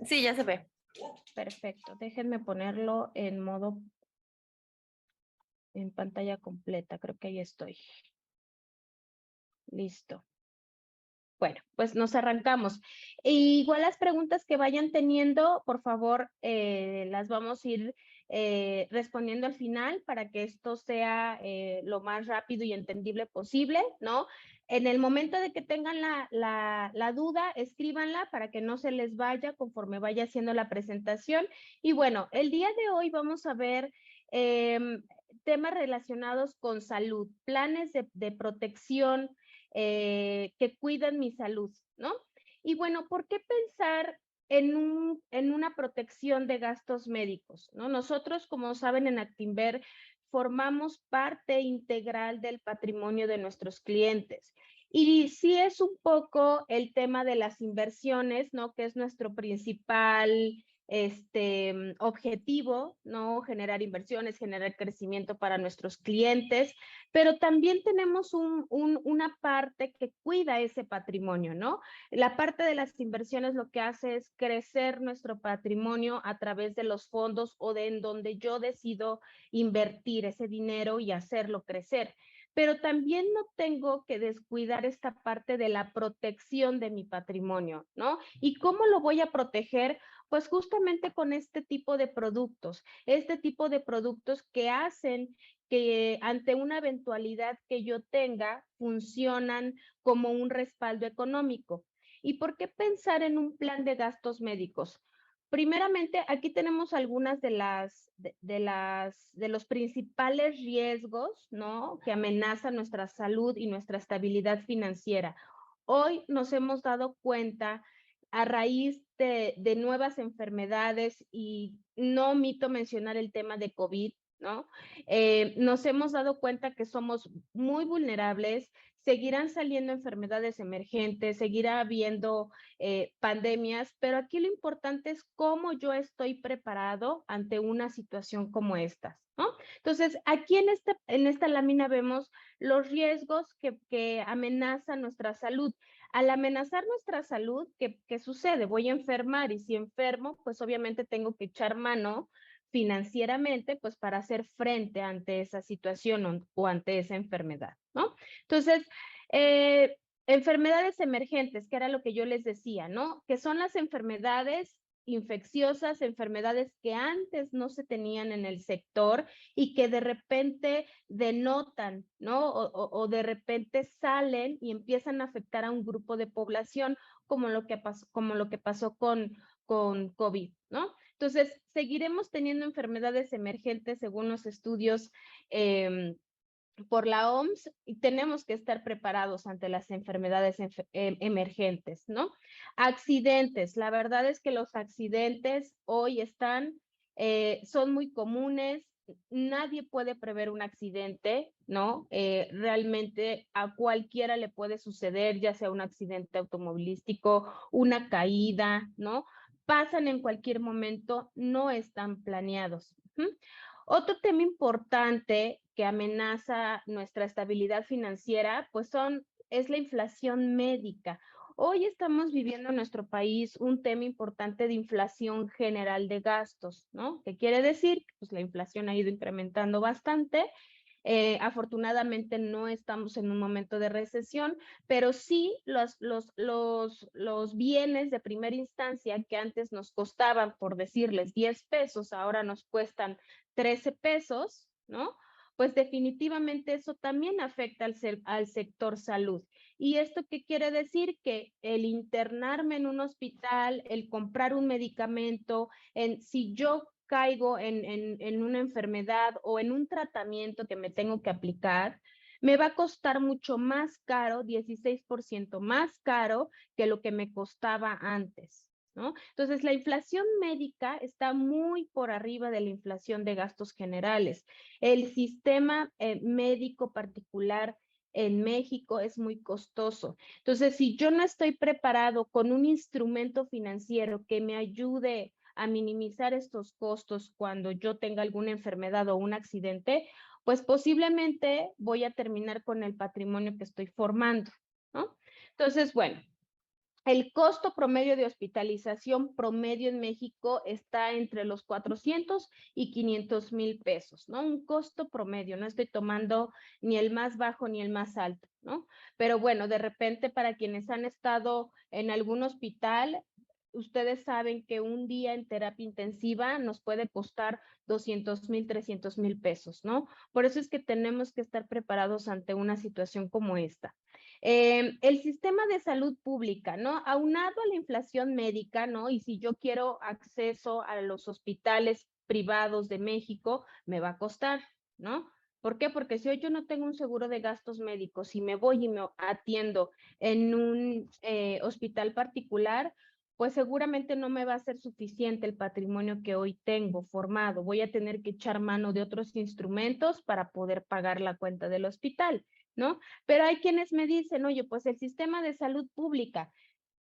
Sí, ya se ve. Perfecto. Déjenme ponerlo en modo, en pantalla completa. Creo que ahí estoy. Listo. Bueno, pues nos arrancamos. Igual las preguntas que vayan teniendo, por favor, las vamos a ir respondiendo al final para que esto sea lo más rápido y entendible posible, ¿no? En el momento de que tengan la duda, escríbanla para que no se les vaya conforme vaya haciendo la presentación. Y bueno, el día de hoy vamos a ver temas relacionados con salud, planes de protección que cuidan mi salud, ¿no? Y bueno, ¿por qué pensar en una protección de gastos médicos, ¿no? Nosotros, como saben, en Actinver formamos parte integral del patrimonio de nuestros clientes. Y sí es un poco el tema de las inversiones, ¿no? Que es nuestro principal objetivo, ¿no? Generar inversiones, generar crecimiento para nuestros clientes, pero también tenemos una parte que cuida ese patrimonio, ¿no? La parte de las inversiones lo que hace es crecer nuestro patrimonio a través de los fondos o de en donde yo decido invertir ese dinero y hacerlo crecer. Pero también no tengo que descuidar esta parte de la protección de mi patrimonio, ¿no? ¿Y cómo lo voy a proteger? Pues justamente con este tipo de productos que hacen que ante una eventualidad que yo tenga, funcionan como un respaldo económico. ¿Y por qué pensar en un plan de gastos médicos? Primeramente, aquí tenemos algunas de los principales riesgos, ¿no? Que amenazan nuestra salud y nuestra estabilidad financiera. Hoy nos hemos dado cuenta a raíz de nuevas enfermedades y no omito mencionar el tema de COVID, ¿no? Nos hemos dado cuenta que somos muy vulnerables, seguirán saliendo enfermedades emergentes, seguirá habiendo pandemias, pero aquí lo importante es cómo yo estoy preparado ante una situación como estas, ¿no? Entonces, aquí en esta lámina vemos los riesgos que amenazan nuestra salud. Al amenazar nuestra salud, ¿qué sucede? Voy a enfermar y si enfermo, pues obviamente tengo que echar mano financieramente, pues para hacer frente ante esa situación o ante esa enfermedad, ¿no? Entonces, enfermedades emergentes, que era lo que yo les decía, ¿no? Que son las enfermedades infecciosas, enfermedades que antes no se tenían en el sector y que de repente denotan, ¿no? O de repente salen y empiezan a afectar a un grupo de población, como lo que pasó con COVID, ¿no? Entonces, seguiremos teniendo enfermedades emergentes según los estudios por la OMS y tenemos que estar preparados ante las enfermedades emergentes, ¿no? Accidentes, la verdad es que los accidentes hoy son muy comunes, nadie puede prever un accidente, ¿no? Realmente a cualquiera le puede suceder, ya sea un accidente automovilístico, una caída, ¿no? Pasan en cualquier momento, no están planeados. Otro tema importante que amenaza nuestra estabilidad financiera, pues es la inflación médica. Hoy estamos viviendo en nuestro país un tema importante de inflación general de gastos, ¿no? ¿Qué quiere decir? Pues la inflación ha ido incrementando bastante. Afortunadamente no estamos en un momento de recesión, pero sí los bienes de primera instancia que antes nos costaban, por decirles, 10 pesos, ahora nos cuestan 13 pesos, ¿no? Pues definitivamente eso también afecta al sector salud. ¿Y esto qué quiere decir? Que el internarme en un hospital, el comprar un medicamento, si yo caigo en una enfermedad o en un tratamiento que me tengo que aplicar, me va a costar mucho más caro, 16% más caro que lo que me costaba antes, ¿no? Entonces, la inflación médica está muy por arriba de la inflación de gastos generales. El sistema médico particular en México es muy costoso. Entonces, si yo no estoy preparado con un instrumento financiero que me ayude a minimizar estos costos cuando yo tenga alguna enfermedad o un accidente, pues posiblemente voy a terminar con el patrimonio que estoy formando, ¿no? Entonces, bueno, El costo promedio de hospitalización promedio en México está entre los 400 y 500,000 pesos, ¿no? Un costo promedio, no estoy tomando ni el más bajo ni el más alto, ¿no? Pero bueno, de repente para quienes han estado en algún hospital, ustedes saben que un día en terapia intensiva nos puede costar 200,000, 300,000 pesos, ¿no? Por eso es que tenemos que estar preparados ante una situación como esta. El sistema de salud pública, ¿no? Aunado a la inflación médica, ¿no? Y si yo quiero acceso a los hospitales privados de México, me va a costar, ¿no? ¿Por qué? Porque si hoy yo no tengo un seguro de gastos médicos y me voy y me atiendo en un hospital particular, pues seguramente no me va a ser suficiente el patrimonio que hoy tengo formado. Voy a tener que echar mano de otros instrumentos para poder pagar la cuenta del hospital, ¿no? Pero hay quienes me dicen, oye, pues el sistema de salud pública,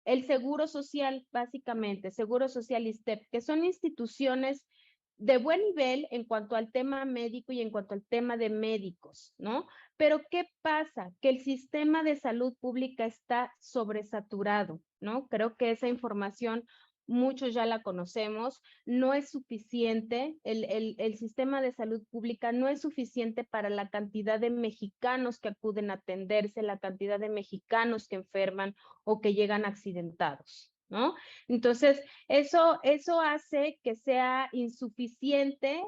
el Seguro Social, básicamente, Seguro Social y STEP, que son instituciones de buen nivel en cuanto al tema médico y en cuanto al tema de médicos, ¿no? Pero ¿qué pasa? Que el sistema de salud pública está sobresaturado, ¿no? Creo que esa información muchos ya la conocemos, no es suficiente, el sistema de salud pública no es suficiente para la cantidad de mexicanos que acuden a atenderse, la cantidad de mexicanos que enferman o que llegan accidentados, ¿no? Entonces, eso hace que sea insuficiente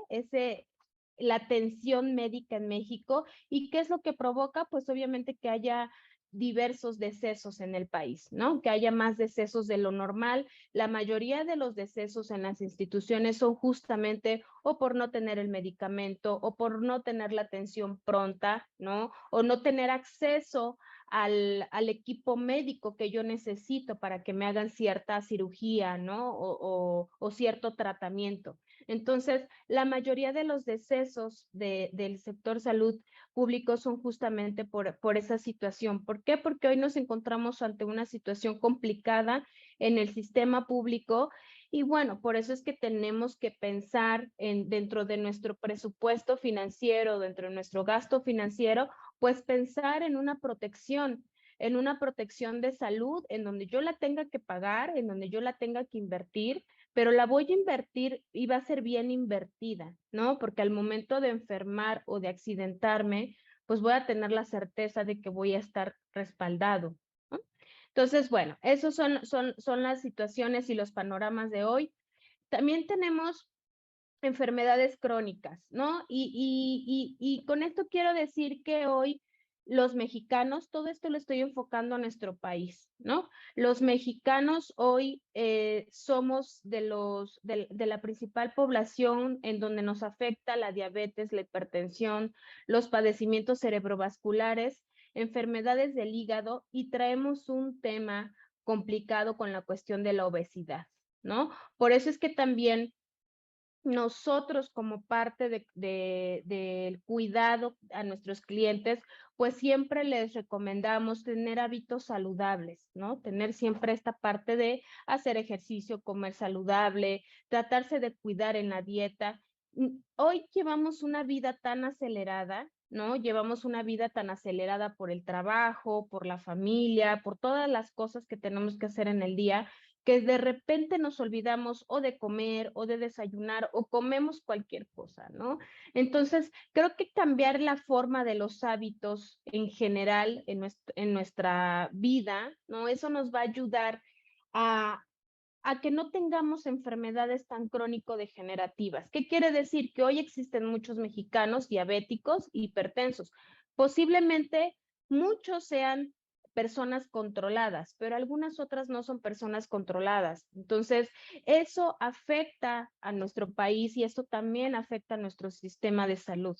la atención médica en México. ¿Y qué es lo que provoca? Pues obviamente que haya diversos decesos en el país, ¿no? Que haya más decesos de lo normal. La mayoría de los decesos en las instituciones son justamente o por no tener el medicamento o por no tener la atención pronta, ¿no? O no tener acceso al equipo médico que yo necesito para que me hagan cierta cirugía, ¿no? O cierto tratamiento. Entonces, la mayoría de los decesos del sector salud público son justamente por esa situación. ¿Por qué? Porque hoy nos encontramos ante una situación complicada en el sistema público y bueno, por eso es que tenemos que pensar dentro de nuestro presupuesto financiero, dentro de nuestro gasto financiero, pues pensar en una protección de salud, en donde yo la tenga que pagar, en donde yo la tenga que invertir, pero la voy a invertir y va a ser bien invertida, ¿no? Porque al momento de enfermar o de accidentarme, pues voy a tener la certeza de que voy a estar respaldado, ¿no? Entonces, bueno, esos son las situaciones y los panoramas de hoy. También tenemos enfermedades crónicas, ¿no? Y con esto quiero decir que hoy los mexicanos, todo esto lo estoy enfocando a nuestro país, ¿no? Los mexicanos hoy somos de la principal población en donde nos afecta la diabetes, la hipertensión, los padecimientos cerebrovasculares, enfermedades del hígado y traemos un tema complicado con la cuestión de la obesidad, ¿no? Por eso es que también nosotros como parte del cuidado a nuestros clientes, pues siempre les recomendamos tener hábitos saludables, ¿no? Tener siempre esta parte de hacer ejercicio, comer saludable, tratarse de cuidar en la dieta. Hoy llevamos una vida tan acelerada, ¿no? Llevamos una vida tan acelerada por el trabajo, por la familia, por todas las cosas que tenemos que hacer en el día, que de repente nos olvidamos o de comer o de desayunar o comemos cualquier cosa, ¿no? Entonces, creo que cambiar la forma de los hábitos en general en nuestra vida, ¿no? Eso nos va a ayudar a, a que no tengamos enfermedades tan crónico-degenerativas. ¿Qué quiere decir? Que hoy existen muchos mexicanos diabéticos, hipertensos. Posiblemente muchos sean personas controladas, pero algunas otras no son personas controladas. Entonces, eso afecta a nuestro país y eso también afecta a nuestro sistema de salud.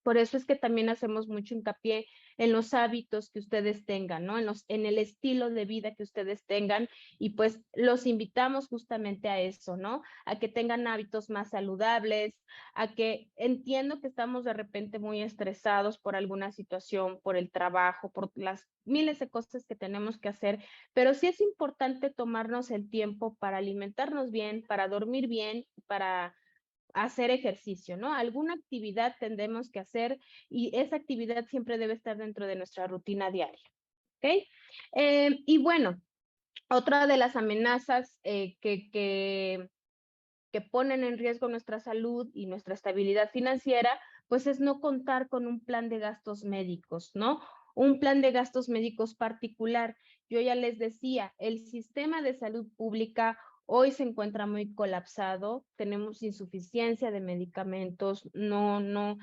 Por eso es que también hacemos mucho hincapié en los hábitos que ustedes tengan, ¿no? En el estilo de vida que ustedes tengan y pues los invitamos justamente a eso, ¿no? A que tengan hábitos más saludables, a que entiendo que estamos de repente muy estresados por alguna situación, por el trabajo, por las miles de cosas que tenemos que hacer, pero sí es importante tomarnos el tiempo para alimentarnos bien, para dormir bien, para hacer ejercicio, ¿no? Alguna actividad tendremos que hacer y esa actividad siempre debe estar dentro de nuestra rutina diaria, ¿ok? Y bueno, Otra de las amenazas que ponen en riesgo nuestra salud y nuestra estabilidad financiera, pues es no contar con un plan de gastos médicos, ¿no? Un plan de gastos médicos particular. Yo ya les decía, el sistema de salud pública hoy se encuentra muy colapsado, tenemos insuficiencia de medicamentos, no,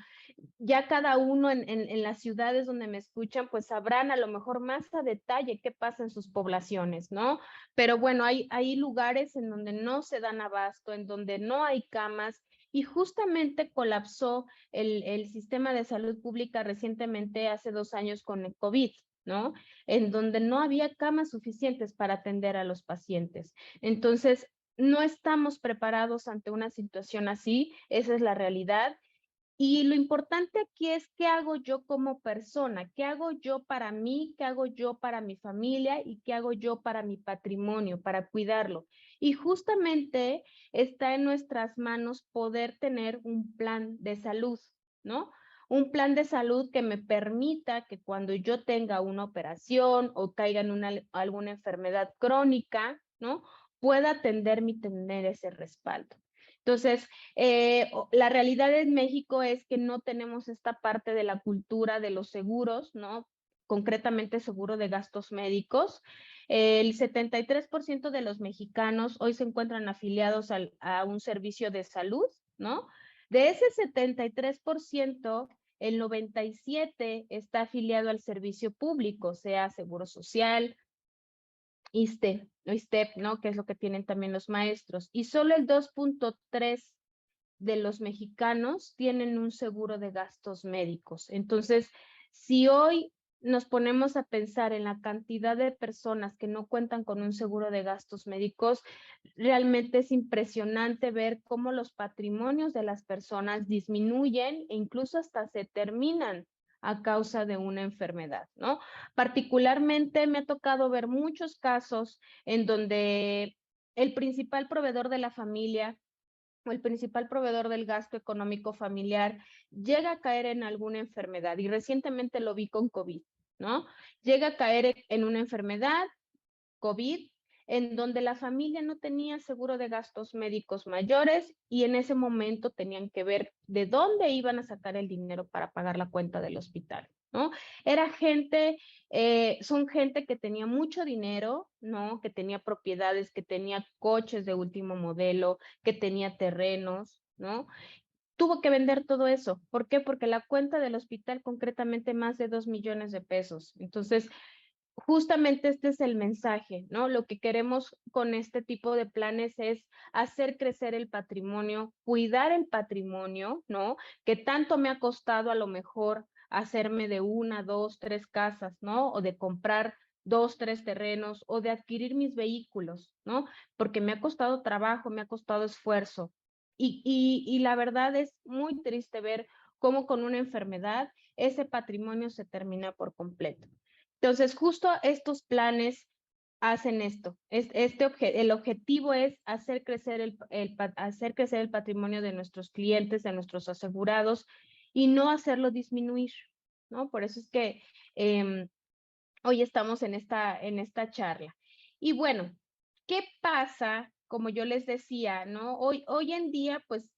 ya cada uno en las ciudades donde me escuchan, pues sabrán a lo mejor más a detalle qué pasa en sus poblaciones, ¿no? Pero bueno, hay lugares en donde no se dan abasto, en donde no hay camas, y justamente colapsó el sistema de salud pública recientemente, hace 2 años, con el COVID, ¿no? En donde no había camas suficientes para atender a los pacientes. Entonces, no estamos preparados ante una situación así, esa es la realidad. Y lo importante aquí es qué hago yo como persona, qué hago yo para mí, qué hago yo para mi familia y qué hago yo para mi patrimonio, para cuidarlo. Y justamente está en nuestras manos poder tener un plan de salud, ¿no? Un plan de salud que me permita que cuando yo tenga una operación o caiga en alguna enfermedad crónica, ¿no? Pueda atenderme y tener ese respaldo. Entonces, la realidad en México es que no tenemos esta parte de la cultura de los seguros, ¿no? Concretamente seguro de gastos médicos. El 73% de los mexicanos hoy se encuentran afiliados a un servicio de salud, ¿no? De ese 73%, el 97% está afiliado al servicio público, sea Seguro Social, ISSSTE, ¿no? Que es lo que tienen también los maestros. Y solo el 2.3 de los mexicanos tienen un seguro de gastos médicos. Entonces, si hoy nos ponemos a pensar en la cantidad de personas que no cuentan con un seguro de gastos médicos, realmente es impresionante ver cómo los patrimonios de las personas disminuyen e incluso hasta se terminan a causa de una enfermedad, ¿no? Particularmente me ha tocado ver muchos casos en donde el principal proveedor de la familia o el principal proveedor del gasto económico familiar llega a caer en alguna enfermedad, y recientemente lo vi con COVID, ¿no? Llega a caer en una enfermedad, COVID, en donde la familia no tenía seguro de gastos médicos mayores, y en ese momento tenían que ver de dónde iban a sacar el dinero para pagar la cuenta del hospital, ¿no? Era gente, son gente que tenía mucho dinero, ¿no? Que tenía propiedades, que tenía coches de último modelo, que tenía terrenos, ¿no? Tuvo que vender todo eso. ¿Por qué? Porque la cuenta del hospital, concretamente, más de 2 millones de pesos. Entonces, justamente este es el mensaje, ¿no? Lo que queremos con este tipo de planes es hacer crecer el patrimonio, cuidar el patrimonio, ¿no? Que tanto me ha costado a lo mejor hacerme de 1, 2, 3 casas, ¿no? O de comprar 2, 3 terrenos o de adquirir mis vehículos, ¿no? Porque me ha costado trabajo, me ha costado esfuerzo. Y la verdad es muy triste ver cómo con una enfermedad ese patrimonio se termina por completo. Entonces, justo estos planes hacen esto. El objetivo es hacer crecer hacer crecer el patrimonio de nuestros clientes, de nuestros asegurados, y no hacerlo disminuir, ¿no? Por eso es que hoy estamos en esta charla. Y bueno, ¿qué pasa? Como yo les decía, ¿no? Hoy en día, pues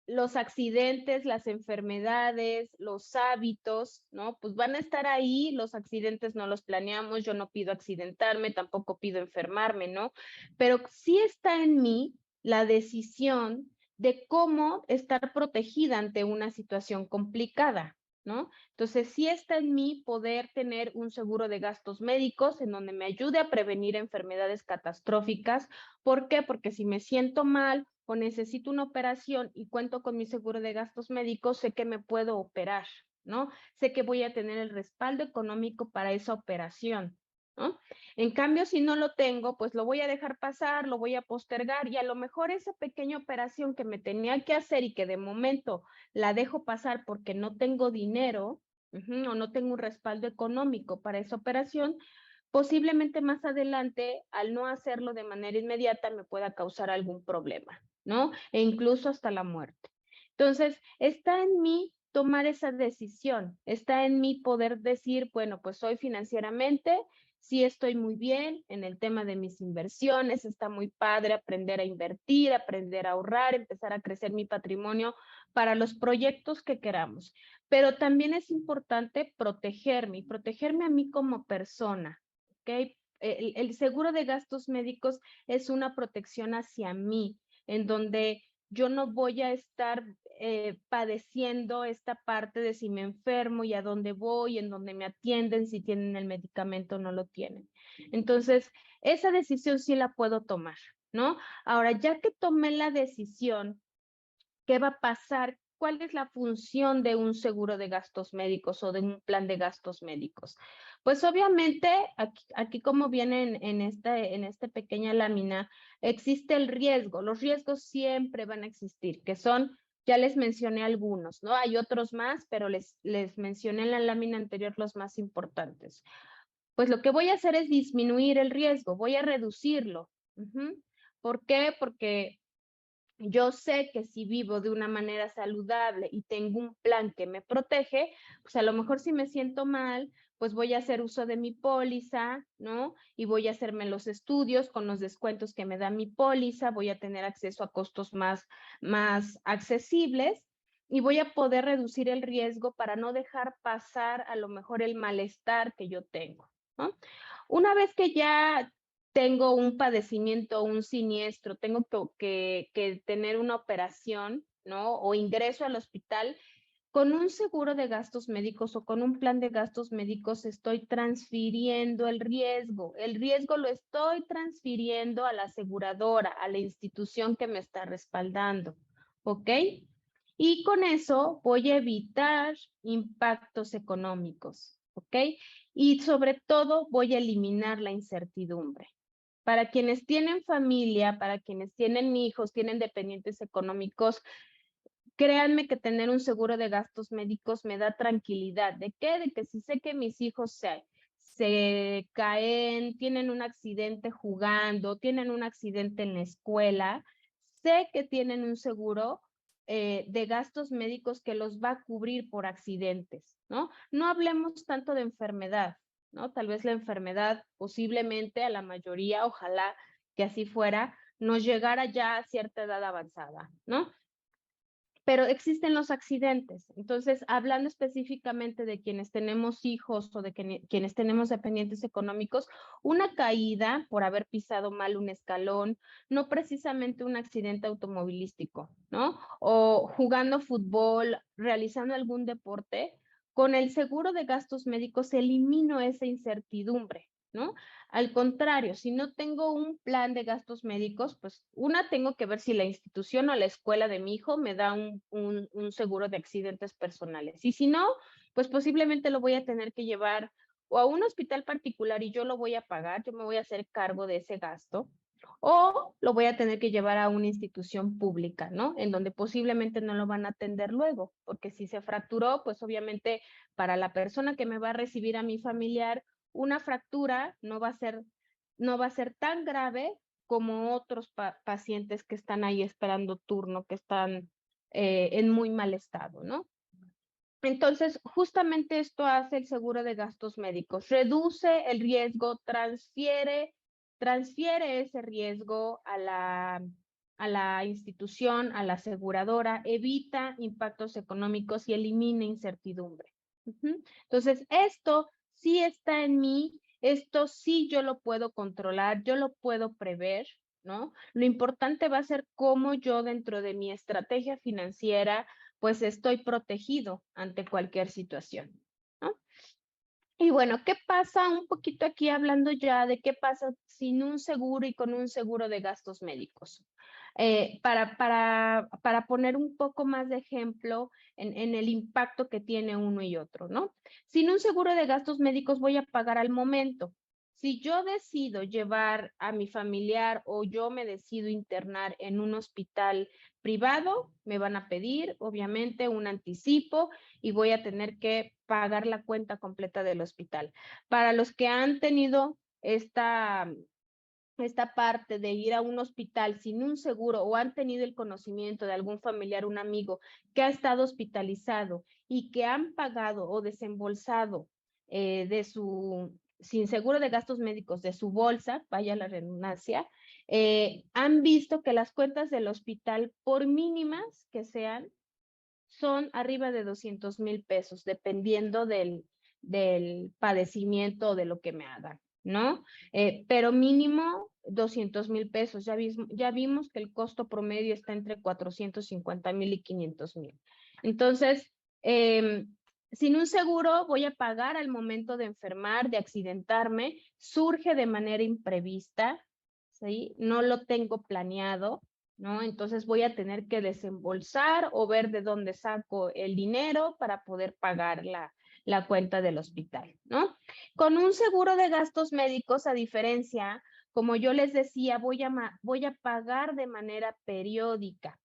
los accidentes, las enfermedades, los hábitos, ¿no? Pues van a estar ahí, los accidentes no los planeamos, yo no pido accidentarme, tampoco pido enfermarme, ¿no? Pero sí está en mí la decisión de cómo estar protegida ante una situación complicada, ¿no? Entonces, sí está en mí poder tener un seguro de gastos médicos en donde me ayude a prevenir enfermedades catastróficas. ¿Por qué? Porque si me siento mal o necesito una operación y cuento con mi seguro de gastos médicos, sé que me puedo operar, ¿no? Sé que voy a tener el respaldo económico para esa operación, ¿no? En cambio, si no lo tengo, pues lo voy a dejar pasar, lo voy a postergar, y a lo mejor esa pequeña operación que me tenía que hacer y que de momento la dejo pasar porque no tengo dinero, o no tengo un respaldo económico para esa operación, posiblemente más adelante, al no hacerlo de manera inmediata, me pueda causar algún problema, ¿no? E incluso hasta la muerte. Entonces, está en mí tomar esa decisión, está en mí poder decir, bueno, pues hoy financieramente sí estoy muy bien en el tema de mis inversiones, está muy padre aprender a invertir, aprender a ahorrar, empezar a crecer mi patrimonio para los proyectos que queramos. Pero también es importante protegerme y protegerme a mí como persona, ¿ok? El seguro de gastos médicos es una protección hacia mí, en donde yo no voy a estar padeciendo esta parte de si me enfermo y a dónde voy, en dónde me atienden, si tienen el medicamento o no lo tienen. Entonces, esa decisión sí la puedo tomar, ¿no? Ahora, ya que tomé la decisión, ¿qué va a pasar? ¿Cuál es la función de un seguro de gastos médicos o de un plan de gastos médicos? Pues obviamente, aquí como viene en esta pequeña lámina, existe el riesgo. Los riesgos siempre van a existir, que son, ya les mencioné algunos, ¿no? Hay otros más, pero les mencioné en la lámina anterior los más importantes. Pues lo que voy a hacer es disminuir el riesgo, voy a reducirlo. ¿Por qué? Porque yo sé que si vivo de una manera saludable y tengo un plan que me protege, pues a lo mejor si me siento mal, pues voy a hacer uso de mi póliza, ¿no? Y voy a hacerme los estudios con los descuentos que me da mi póliza, voy a tener acceso a costos más accesibles y voy a poder reducir el riesgo para no dejar pasar a lo mejor el malestar que yo tengo, ¿no? Una vez que ya tengo un padecimiento, un siniestro, tengo que tener una operación, ¿no? O ingreso al hospital, con un seguro de gastos médicos o con un plan de gastos médicos estoy transfiriendo el riesgo. El riesgo lo estoy transfiriendo a la aseguradora, a la institución que me está respaldando, ¿ok? Y con eso voy a evitar impactos económicos, ¿ok? Y sobre todo voy a eliminar la incertidumbre. Para quienes tienen familia, para quienes tienen hijos, tienen dependientes económicos, créanme que tener un seguro de gastos médicos me da tranquilidad. ¿De qué? De que si sé que mis hijos se caen, tienen un accidente jugando, tienen un accidente en la escuela, sé que tienen un seguro de gastos médicos que los va a cubrir por accidentes, ¿no? No hablemos tanto de enfermedad, ¿no? Tal vez la enfermedad posiblemente a la mayoría, ojalá que así fuera, nos llegara ya a cierta edad avanzada, ¿no? Pero existen los accidentes. Entonces, hablando específicamente de quienes tenemos hijos o de quienes tenemos dependientes económicos, una caída por haber pisado mal un escalón, no precisamente un accidente automovilístico, ¿no? O jugando fútbol, realizando algún deporte, con el seguro de gastos médicos elimino esa incertidumbre, ¿no? Al contrario, si no tengo un plan de gastos médicos, pues tengo que ver si la institución o la escuela de mi hijo me da un seguro de accidentes personales. Y si no, pues posiblemente lo voy a tener que llevar o a un hospital particular y yo lo voy a pagar, yo me voy a hacer cargo de ese gasto, o lo voy a tener que llevar a una institución pública, ¿no? En donde posiblemente no lo van a atender luego, porque si se fracturó, pues obviamente para la persona que me va a recibir a mi familiar, una fractura no va a ser tan grave como otros pacientes que están ahí esperando turno, que están en muy mal estado, ¿no? Entonces, justamente esto hace el seguro de gastos médicos, reduce el riesgo, transfiere ese riesgo a la institución, a la aseguradora, evita impactos económicos y elimina incertidumbre. Entonces, esto sí está en mí, esto sí yo lo puedo controlar, yo lo puedo prever, ¿no? Lo importante va a ser cómo yo dentro de mi estrategia financiera pues estoy protegido ante cualquier situación, ¿no? Y bueno, ¿qué pasa un poquito aquí hablando ya de qué pasa sin un seguro y con un seguro de gastos médicos? Para poner un poco más de ejemplo en el impacto que tiene uno y otro, ¿no? Sin un seguro de gastos médicos voy a pagar al momento. Si yo decido llevar a mi familiar o yo me decido internar en un hospital privado, me van a pedir, obviamente, un anticipo y voy a tener que pagar la cuenta completa del hospital. Para los que han tenido esta parte de ir a un hospital sin un seguro o han tenido el conocimiento de algún familiar, un amigo que ha estado hospitalizado y que han pagado o desembolsado sin seguro de gastos médicos de su bolsa, vaya la redundancia, han visto que las cuentas del hospital, por mínimas que sean, son arriba de 200,000 pesos, dependiendo del padecimiento o de lo que me hagan, ¿no? Pero mínimo 200,000 pesos. Ya vimos que el costo promedio está entre 450,000 y 500,000. Entonces, sin un seguro voy a pagar al momento de enfermar, de accidentarme, surge de manera imprevista, ¿sí? No lo tengo planeado, ¿no? Entonces voy a tener que desembolsar o ver de dónde saco el dinero para poder pagar la cuenta del hospital, ¿no? Con un seguro de gastos médicos, a diferencia, como yo les decía, voy a pagar de manera periódica.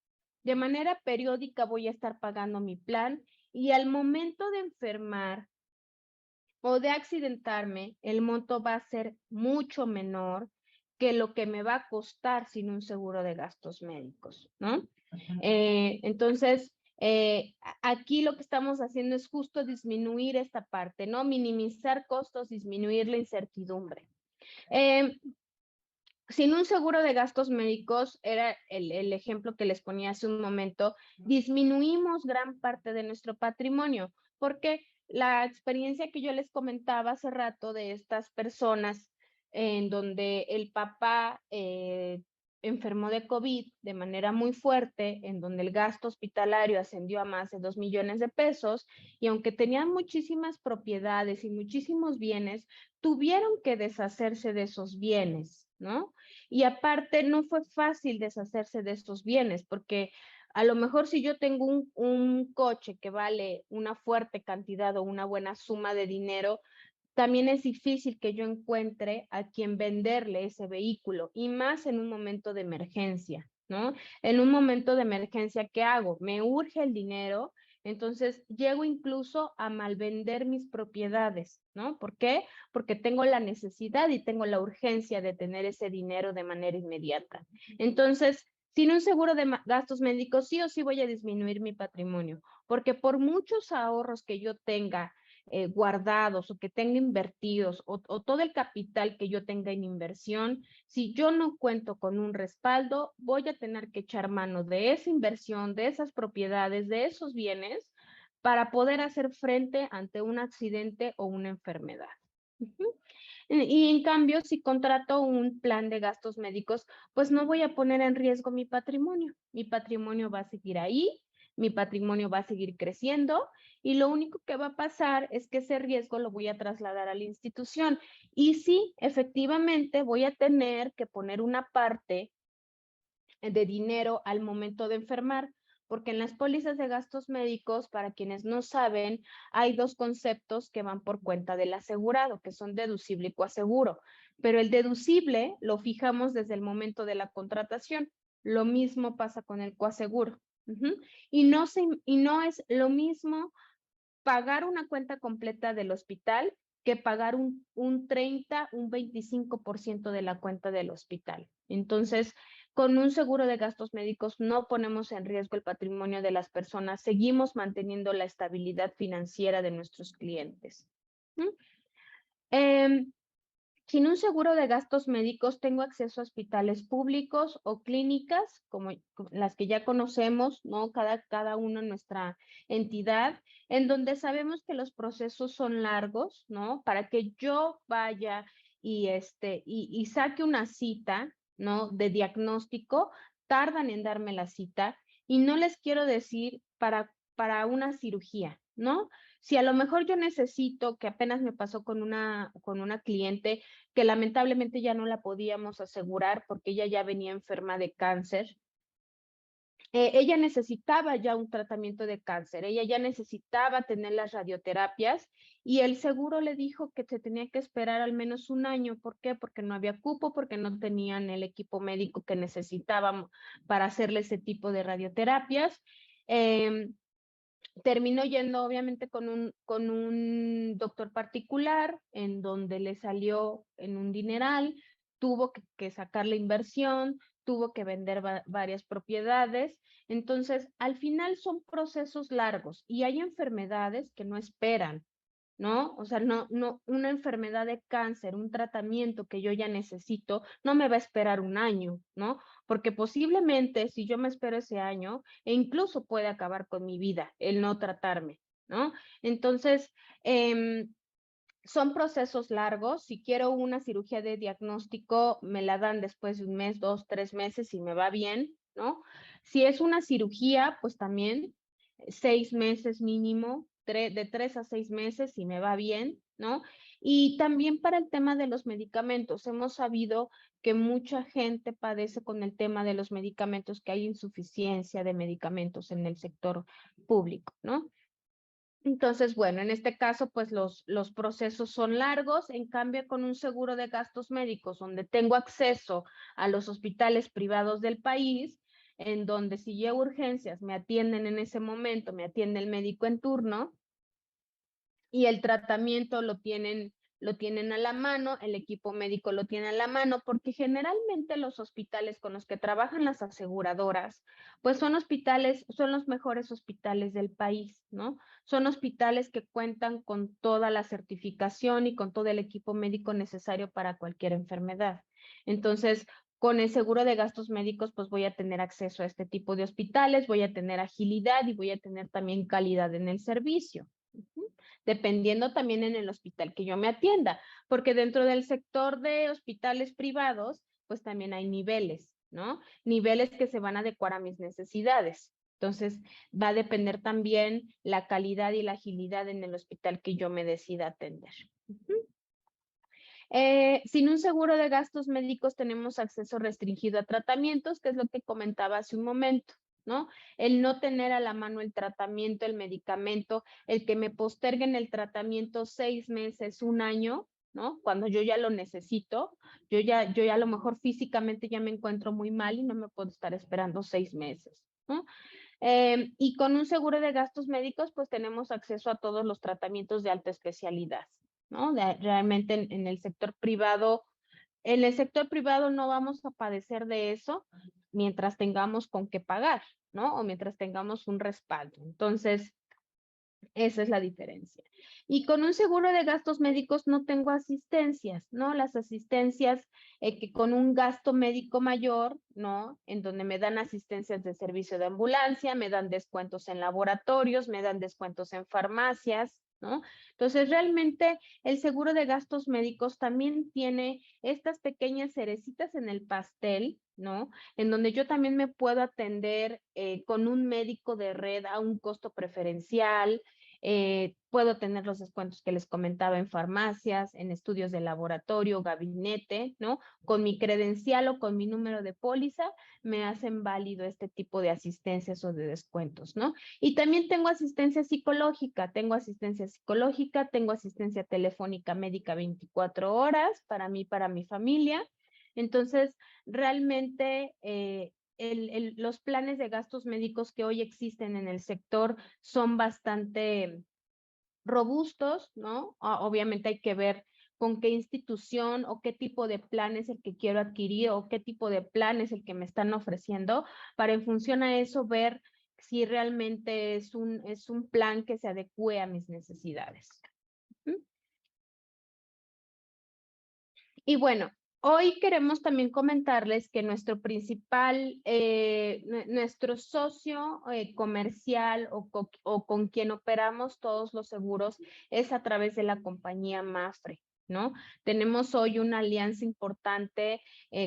De manera periódica voy a estar pagando mi plan y al momento de enfermar o de accidentarme, el monto va a ser mucho menor que lo que me va a costar sin un seguro de gastos médicos, ¿no? Entonces, aquí lo que estamos haciendo es justo disminuir esta parte, ¿no? Minimizar costos, disminuir la incertidumbre. Sin un seguro de gastos médicos, era el ejemplo que les ponía hace un momento, disminuimos gran parte de nuestro patrimonio, porque la experiencia que yo les comentaba hace rato de estas personas en donde el papá enfermó de COVID de manera muy fuerte, en donde el gasto hospitalario ascendió a más de 2 millones de pesos, y aunque tenían muchísimas propiedades y muchísimos bienes, tuvieron que deshacerse de esos bienes, ¿no? Y aparte no fue fácil deshacerse de estos bienes, porque a lo mejor si yo tengo un coche que vale una fuerte cantidad o una buena suma de dinero, también es difícil que yo encuentre a quien venderle ese vehículo, y más en un momento de emergencia, ¿no? En un momento de emergencia, ¿qué hago? Me urge el dinero, entonces llego incluso a malvender mis propiedades, ¿no? ¿Por qué? Porque tengo la necesidad y tengo la urgencia de tener ese dinero de manera inmediata. Entonces, sin un seguro de gastos médicos, sí o sí voy a disminuir mi patrimonio, porque por muchos ahorros que yo tenga guardados o que tenga invertidos o todo el capital que yo tenga en inversión, si yo no cuento con un respaldo, voy a tener que echar mano de esa inversión, de esas propiedades, de esos bienes, para poder hacer frente ante un accidente o una enfermedad. Y en cambio, si contrato un plan de gastos médicos, pues no voy a poner en riesgo mi patrimonio. Mi patrimonio va a seguir ahí, mi patrimonio va a seguir creciendo, y lo único que va a pasar es que ese riesgo lo voy a trasladar a la institución. Y sí, efectivamente, voy a tener que poner una parte de dinero al momento de enfermar, porque en las pólizas de gastos médicos, para quienes no saben, hay dos conceptos que van por cuenta del asegurado, que son deducible y coaseguro, pero el deducible lo fijamos desde el momento de la contratación. Lo mismo pasa con el coaseguro. Y no es lo mismo pagar una cuenta completa del hospital que pagar un 30, un 25% de la cuenta del hospital. Entonces, con un seguro de gastos médicos no ponemos en riesgo el patrimonio de las personas, seguimos manteniendo la estabilidad financiera de nuestros clientes. Sin un seguro de gastos médicos, tengo acceso a hospitales públicos o clínicas, como las que ya conocemos, ¿no? Cada uno en nuestra entidad, en donde sabemos que los procesos son largos, ¿no? Para que yo vaya y saque una cita, ¿no? De diagnóstico, tardan en darme la cita, y no les quiero decir para una cirugía, ¿no? Si a lo mejor yo necesito, que apenas me pasó con una cliente, que lamentablemente ya no la podíamos asegurar porque ella ya venía enferma de cáncer. Ella necesitaba ya un tratamiento de cáncer, ella ya necesitaba tener las radioterapias, y el seguro le dijo que se tenía que esperar al menos un año. ¿Por qué? Porque no había cupo, porque no tenían el equipo médico que necesitábamos para hacerle ese tipo de radioterapias. Terminó yendo obviamente con un doctor particular, en donde le salió en un dineral, tuvo que sacar la inversión, tuvo que vender varias propiedades. Entonces, al final son procesos largos y hay enfermedades que no esperan, ¿no? O sea, una enfermedad de cáncer, un tratamiento que yo ya necesito, no me va a esperar un año, ¿no? Porque posiblemente si yo me espero ese año, e incluso puede acabar con mi vida el no tratarme, ¿no? Entonces, son procesos largos. Si quiero una cirugía de diagnóstico, me la dan después de un mes, 2, 3 meses y me va bien, ¿no? Si es una cirugía, pues también 6 meses mínimo, de 3 a 6 meses y me va bien, ¿no? Y también para el tema de los medicamentos, hemos sabido que mucha gente padece con el tema de los medicamentos, que hay insuficiencia de medicamentos en el sector público, ¿no? Entonces, bueno, en este caso, pues los procesos son largos. En cambio, con un seguro de gastos médicos, donde tengo acceso a los hospitales privados del país, en donde si llego a urgencias, me atienden en ese momento, me atiende el médico en turno, y el tratamiento lo tienen a la mano, el equipo médico lo tiene a la mano, porque generalmente los hospitales con los que trabajan las aseguradoras, pues son hospitales, son los mejores hospitales del país, ¿no? Son hospitales que cuentan con toda la certificación y con todo el equipo médico necesario para cualquier enfermedad. Entonces, con el seguro de gastos médicos, pues voy a tener acceso a este tipo de hospitales, voy a tener agilidad y voy a tener también calidad en el servicio. Dependiendo también en el hospital que yo me atienda, porque dentro del sector de hospitales privados, pues también hay niveles, ¿no? Niveles que se van a adecuar a mis necesidades. Entonces, va a depender también la calidad y la agilidad en el hospital que yo me decida atender. Sin un seguro de gastos médicos tenemos acceso restringido a tratamientos, que es lo que comentaba hace un momento, ¿no? El no tener a la mano el tratamiento, el medicamento, el que me posterguen el tratamiento 6 meses, un año, ¿no? Cuando yo ya lo necesito, yo ya a lo mejor físicamente ya me encuentro muy mal y no me puedo estar esperando 6 meses, ¿no? Y con un seguro de gastos médicos, pues tenemos acceso a todos los tratamientos de alta especialidad, ¿no? Realmente en el sector privado no vamos a padecer de eso mientras tengamos con qué pagar, ¿no? O mientras tengamos un respaldo. Entonces, esa es la diferencia. Y con un seguro de gastos médicos no tengo asistencias, ¿no? Las asistencias que con un gasto médico mayor, ¿no? En donde me dan asistencias de servicio de ambulancia, me dan descuentos en laboratorios, me dan descuentos en farmacias, ¿no? Entonces, realmente el seguro de gastos médicos también tiene estas pequeñas cerecitas en el pastel, ¿no? En donde yo también me puedo atender con un médico de red a un costo preferencial, puedo tener los descuentos que les comentaba en farmacias, en estudios de laboratorio, gabinete, ¿no? Con mi credencial o con mi número de póliza me hacen válido este tipo de asistencias o de descuentos, ¿no? Y también tengo asistencia psicológica, tengo asistencia telefónica médica 24 horas para mí, para mi familia. Entonces, realmente los planes de gastos médicos que hoy existen en el sector son bastante robustos, ¿no? Obviamente hay que ver con qué institución o qué tipo de plan es el que quiero adquirir o qué tipo de plan es el que me están ofreciendo para en función a eso ver si realmente es un plan que se adecue a mis necesidades. Y bueno, hoy queremos también comentarles que nuestro principal, nuestro socio comercial o con quien operamos todos los seguros es a través de la compañía Mafre, ¿no? Tenemos hoy una alianza importante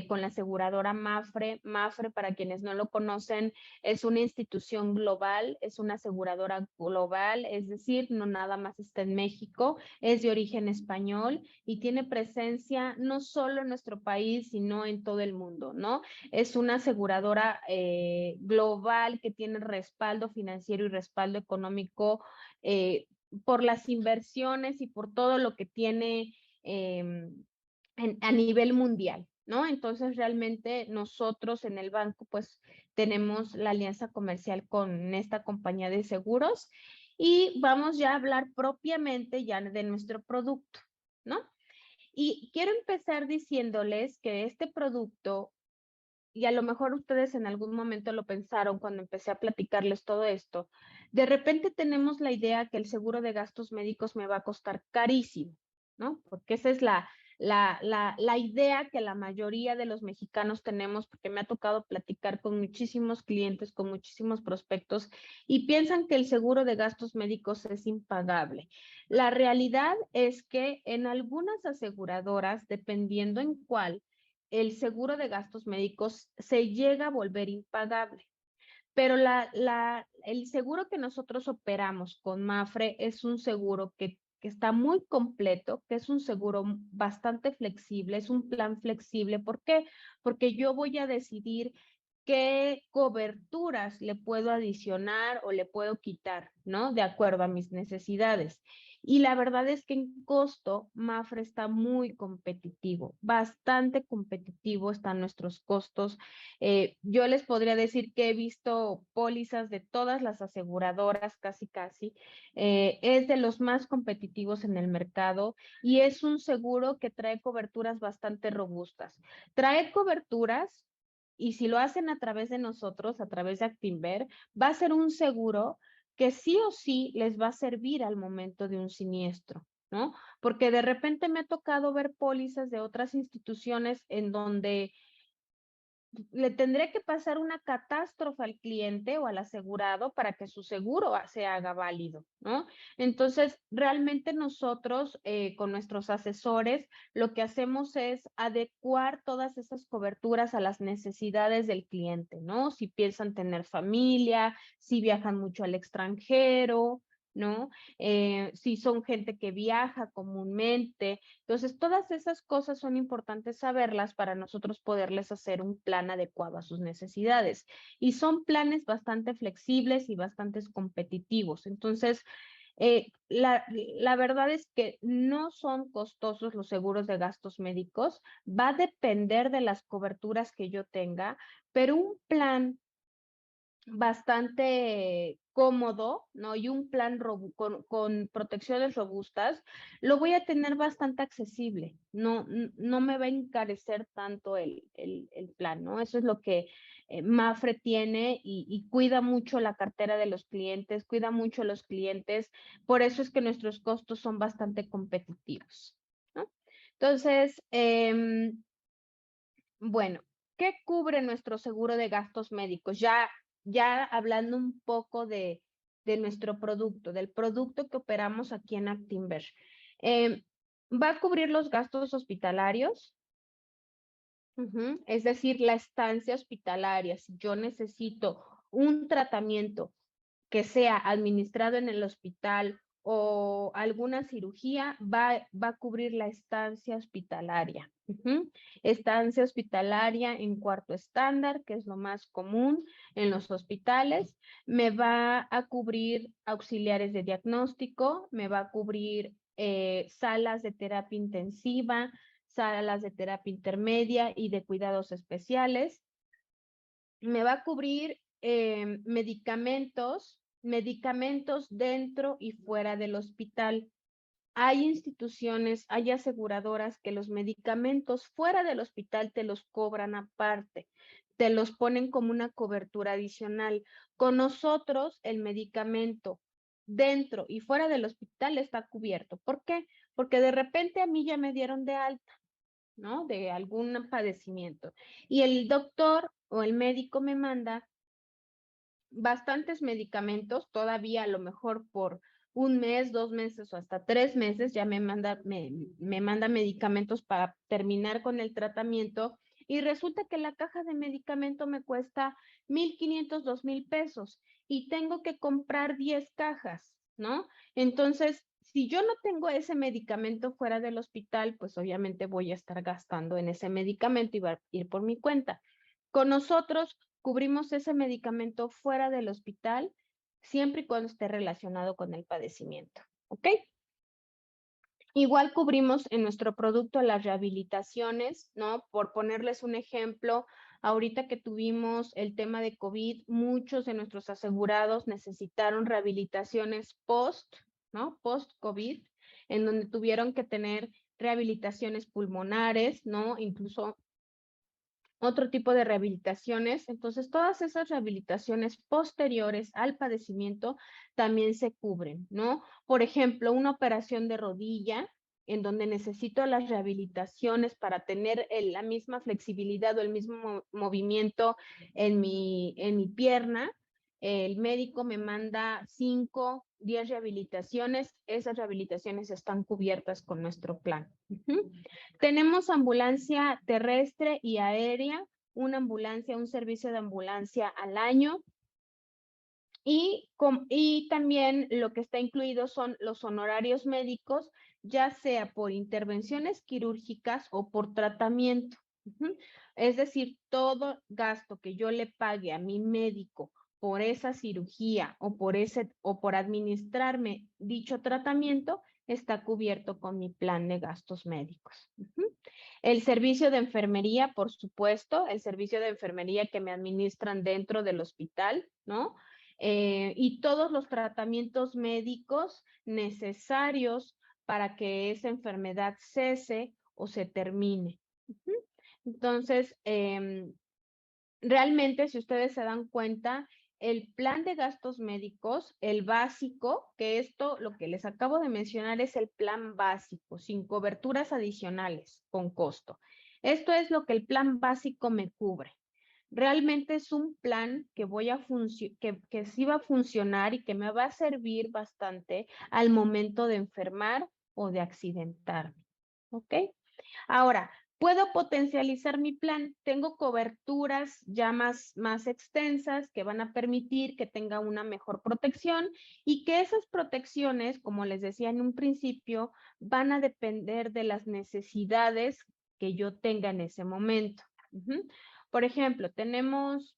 con la aseguradora Mafre. Mafre, para quienes no lo conocen, es una institución global, es una aseguradora global, es decir, no nada más está en México, es de origen español y tiene presencia no solo en nuestro país, sino en todo el mundo, ¿no? Es una aseguradora global que tiene respaldo financiero y respaldo económico por las inversiones y por todo lo que tiene a nivel mundial, ¿no? Entonces, realmente nosotros en el banco, pues, tenemos la alianza comercial con esta compañía de seguros y vamos ya a hablar propiamente ya de nuestro producto, ¿no? Y quiero empezar diciéndoles que este producto y a lo mejor ustedes en algún momento lo pensaron cuando empecé a platicarles todo esto, de repente tenemos la idea que el seguro de gastos médicos me va a costar carísimo, ¿no? Porque esa es la idea que la mayoría de los mexicanos tenemos, porque me ha tocado platicar con muchísimos clientes, con muchísimos prospectos, y piensan que el seguro de gastos médicos es impagable. La realidad es que en algunas aseguradoras, dependiendo en cuál, el seguro de gastos médicos se llega a volver impagable. Pero el seguro que nosotros operamos con Mafre es un seguro que está muy completo, que es un seguro bastante flexible, es un plan flexible. ¿Por qué? Porque yo voy a decidir qué coberturas le puedo adicionar o le puedo quitar, ¿no? De acuerdo a mis necesidades. Y la verdad es que en costo, Mafre está muy competitivo, bastante competitivo están nuestros costos. Yo les podría decir que he visto pólizas de todas las aseguradoras, casi casi. Es de los más competitivos en el mercado y es un seguro que trae coberturas bastante robustas. Trae coberturas y si lo hacen a través de nosotros, a través de Actinver, va a ser un seguro que sí o sí les va a servir al momento de un siniestro, ¿no? Porque de repente me ha tocado ver pólizas de otras instituciones en donde le tendré que pasar una catástrofe al cliente o al asegurado para que su seguro se haga válido, ¿no? Entonces, realmente nosotros con nuestros asesores lo que hacemos es adecuar todas esas coberturas a las necesidades del cliente, ¿no? Si piensan tener familia, si viajan mucho al extranjero, ¿no? Si son gente que viaja comúnmente. Entonces, todas esas cosas son importantes saberlas para nosotros poderles hacer un plan adecuado a sus necesidades. Y son planes bastante flexibles y bastante competitivos. Entonces, la verdad es que no son costosos los seguros de gastos médicos. Va a depender de las coberturas que yo tenga, pero un plan bastante cómodo, ¿no? Y un plan con protecciones robustas, lo voy a tener bastante accesible. No me va a encarecer tanto el plan, ¿no? Eso es lo que Mafre tiene y cuida mucho la cartera de los clientes, cuida mucho a los clientes. Por eso es que nuestros costos son bastante competitivos, ¿no? Entonces, bueno, ¿qué cubre nuestro seguro de gastos médicos? Ya hablando un poco de nuestro producto, del producto que operamos aquí en Actinver. Eh, Va a cubrir los gastos hospitalarios, es decir, la estancia hospitalaria. Si yo necesito un tratamiento que sea administrado en el hospital o alguna cirugía, va a cubrir la estancia hospitalaria. Estancia hospitalaria en cuarto estándar, que es lo más común en los hospitales. Me va a cubrir auxiliares de diagnóstico, me va a cubrir salas de terapia intensiva, salas de terapia intermedia y de cuidados especiales. Me va a cubrir medicamentos dentro y fuera del hospital. Hay instituciones, hay aseguradoras que los medicamentos fuera del hospital te los cobran aparte, te los ponen como una cobertura adicional. Con nosotros, el medicamento dentro y fuera del hospital está cubierto. ¿Por qué? Porque de repente a mí ya me dieron de alta, ¿no? De algún padecimiento. Y el doctor o el médico me manda bastantes medicamentos, todavía a lo mejor por un mes, 2 meses o hasta 3 meses, ya me manda medicamentos para terminar con el tratamiento y resulta que la caja de medicamento me cuesta 1,500, 2,000 pesos y tengo que comprar 10 cajas, ¿no? Entonces, si yo no tengo ese medicamento fuera del hospital, pues obviamente voy a estar gastando en ese medicamento y va a ir por mi cuenta. Con nosotros cubrimos ese medicamento fuera del hospital, siempre y cuando esté relacionado con el padecimiento, ¿ok? Igual cubrimos en nuestro producto las rehabilitaciones, ¿no? Por ponerles un ejemplo, ahorita que tuvimos el tema de COVID, muchos de nuestros asegurados necesitaron rehabilitaciones ¿no? Post-COVID, en donde tuvieron que tener rehabilitaciones pulmonares, ¿no? Incluso otro tipo de rehabilitaciones. Entonces, todas esas rehabilitaciones posteriores al padecimiento también se cubren, ¿no? Por ejemplo, una operación de rodilla en donde necesito las rehabilitaciones para tener la misma flexibilidad o el mismo movimiento en mi pierna. El médico me manda 5, 10 rehabilitaciones. Esas rehabilitaciones están cubiertas con nuestro plan. Tenemos ambulancia terrestre y aérea, una ambulancia, un servicio de ambulancia al año. Y también lo que está incluido son los honorarios médicos, ya sea por intervenciones quirúrgicas o por tratamiento. Es decir, todo gasto que yo le pague a mi médico por esa cirugía o por administrarme dicho tratamiento está cubierto con mi plan de gastos médicos. El servicio de enfermería, por supuesto, el servicio de enfermería que me administran dentro del hospital, ¿no? Y todos los tratamientos médicos necesarios para que esa enfermedad cese o se termine. Entonces, realmente, si ustedes se dan cuenta, el plan de gastos médicos, el básico, que esto, lo que les acabo de mencionar, es el plan básico, sin coberturas adicionales, con costo. Esto es lo que el plan básico me cubre. Realmente es un plan que que sí va a funcionar y que me va a servir bastante al momento de enfermar o de accidentarme. ¿Ok? Ahora, puedo potencializar mi plan. Tengo coberturas ya más extensas que van a permitir que tenga una mejor protección y que esas protecciones, como les decía en un principio, van a depender de las necesidades que yo tenga en ese momento. Por ejemplo, tenemos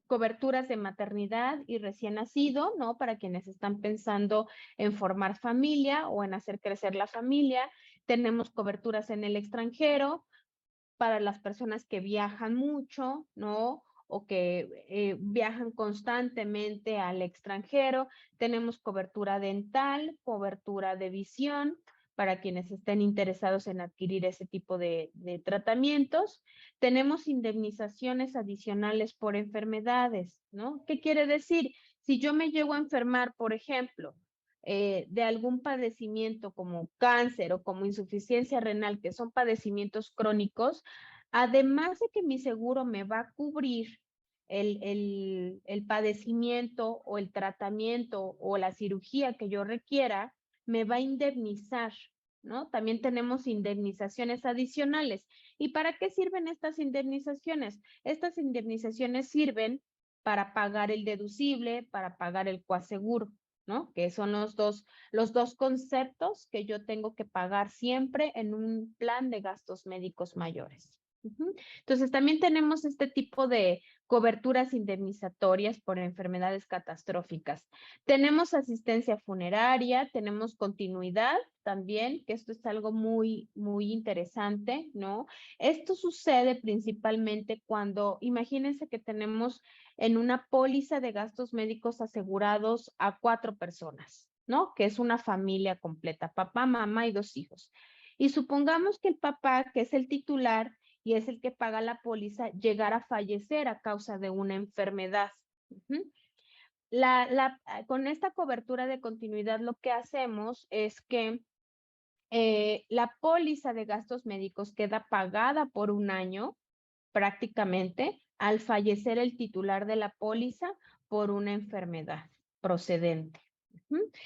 coberturas de maternidad y recién nacido, ¿no? Para quienes están pensando en formar familia o en hacer crecer la familia. Tenemos coberturas en el extranjero para las personas que viajan mucho, ¿no? O que viajan constantemente al extranjero. Tenemos cobertura dental, cobertura de visión para quienes estén interesados en adquirir ese tipo de tratamientos. Tenemos indemnizaciones adicionales por enfermedades, ¿no? ¿Qué quiere decir? Si yo me llego a enfermar, por ejemplo, de algún padecimiento como cáncer o como insuficiencia renal, que son padecimientos crónicos, además de que mi seguro me va a cubrir el padecimiento o el tratamiento o la cirugía que yo requiera, me va a indemnizar, ¿no? También tenemos indemnizaciones adicionales. ¿Y para qué sirven estas indemnizaciones? Estas indemnizaciones sirven para pagar el deducible, para pagar el coaseguro, ¿no? Que son los dos conceptos que yo tengo que pagar siempre en un plan de gastos médicos mayores. Entonces, también tenemos este tipo de coberturas indemnizatorias por enfermedades catastróficas. Tenemos asistencia funeraria, tenemos continuidad también, que esto es algo muy, muy interesante, ¿no? Esto sucede principalmente cuando, imagínense que tenemos en una póliza de gastos médicos asegurados a 4 personas, ¿no? Que es una familia completa, papá, mamá y 2 hijos. Y supongamos que el papá, que es el titular, y es el que paga la póliza, llegar a fallecer a causa de una enfermedad. Con esta cobertura de continuidad lo que hacemos es que la póliza de gastos médicos queda pagada por un año prácticamente al fallecer el titular de la póliza por una enfermedad procedente.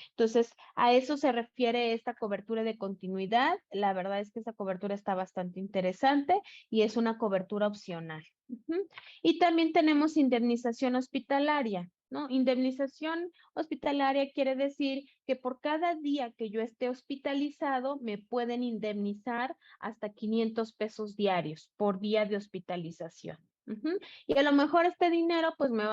Entonces, a eso se refiere esta cobertura de continuidad. La verdad es que esa cobertura está bastante interesante y es una cobertura opcional. Y también tenemos indemnización hospitalaria, ¿no? Indemnización hospitalaria quiere decir que por cada día que yo esté hospitalizado me pueden indemnizar hasta 500 pesos diarios por día de hospitalización. Y a lo mejor este dinero pues me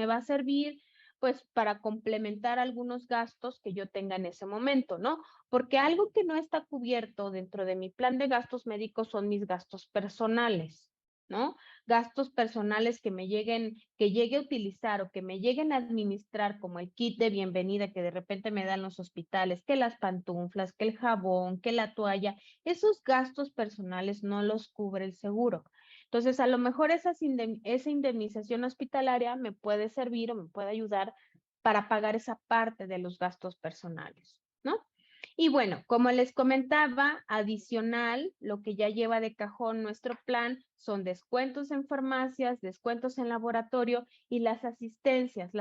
va a servir pues para complementar algunos gastos que yo tenga en ese momento, ¿no? Porque algo que no está cubierto dentro de mi plan de gastos médicos son mis gastos personales, ¿no? Gastos personales que que llegue a utilizar o que me lleguen a administrar como el kit de bienvenida que de repente me dan los hospitales, que las pantuflas, que el jabón, que la toalla, esos gastos personales no los cubre el seguro. Entonces, a lo mejor esa indemnización hospitalaria me puede servir o me puede ayudar para pagar esa parte de los gastos personales, ¿no? Y bueno, como les comentaba, adicional, lo que ya lleva de cajón nuestro plan son descuentos en farmacias, descuentos en laboratorio y las asistencias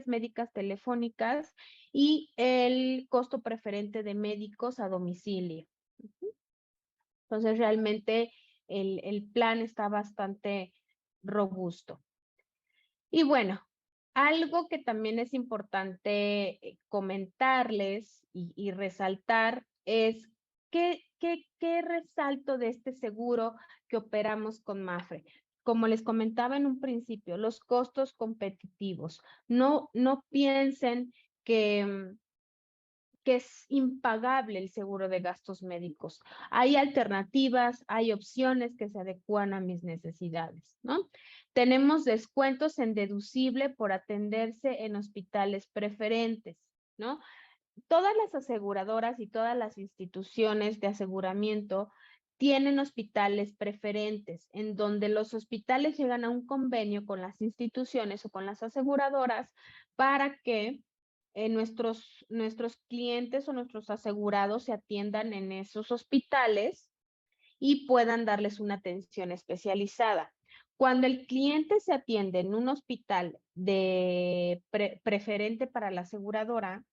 médicas telefónicas y el costo preferente de médicos a domicilio. Entonces, realmente el plan está bastante robusto. Y bueno, algo que también es importante comentarles y resaltar es qué resalto de este seguro que operamos con Mafre. Como les comentaba en un principio, los costos competitivos. No piensen que es impagable el seguro de gastos médicos. Hay alternativas, hay opciones que se adecuan a mis necesidades, ¿no? Tenemos descuentos en deducible por atenderse en hospitales preferentes, ¿no? Todas las aseguradoras y todas las instituciones de aseguramiento tienen hospitales preferentes, en donde los hospitales llegan a un convenio con las instituciones o con las aseguradoras para que nuestros clientes o nuestros asegurados se atiendan en esos hospitales y puedan darles una atención especializada. Cuando el cliente se atiende en un hospital preferente para la aseguradora,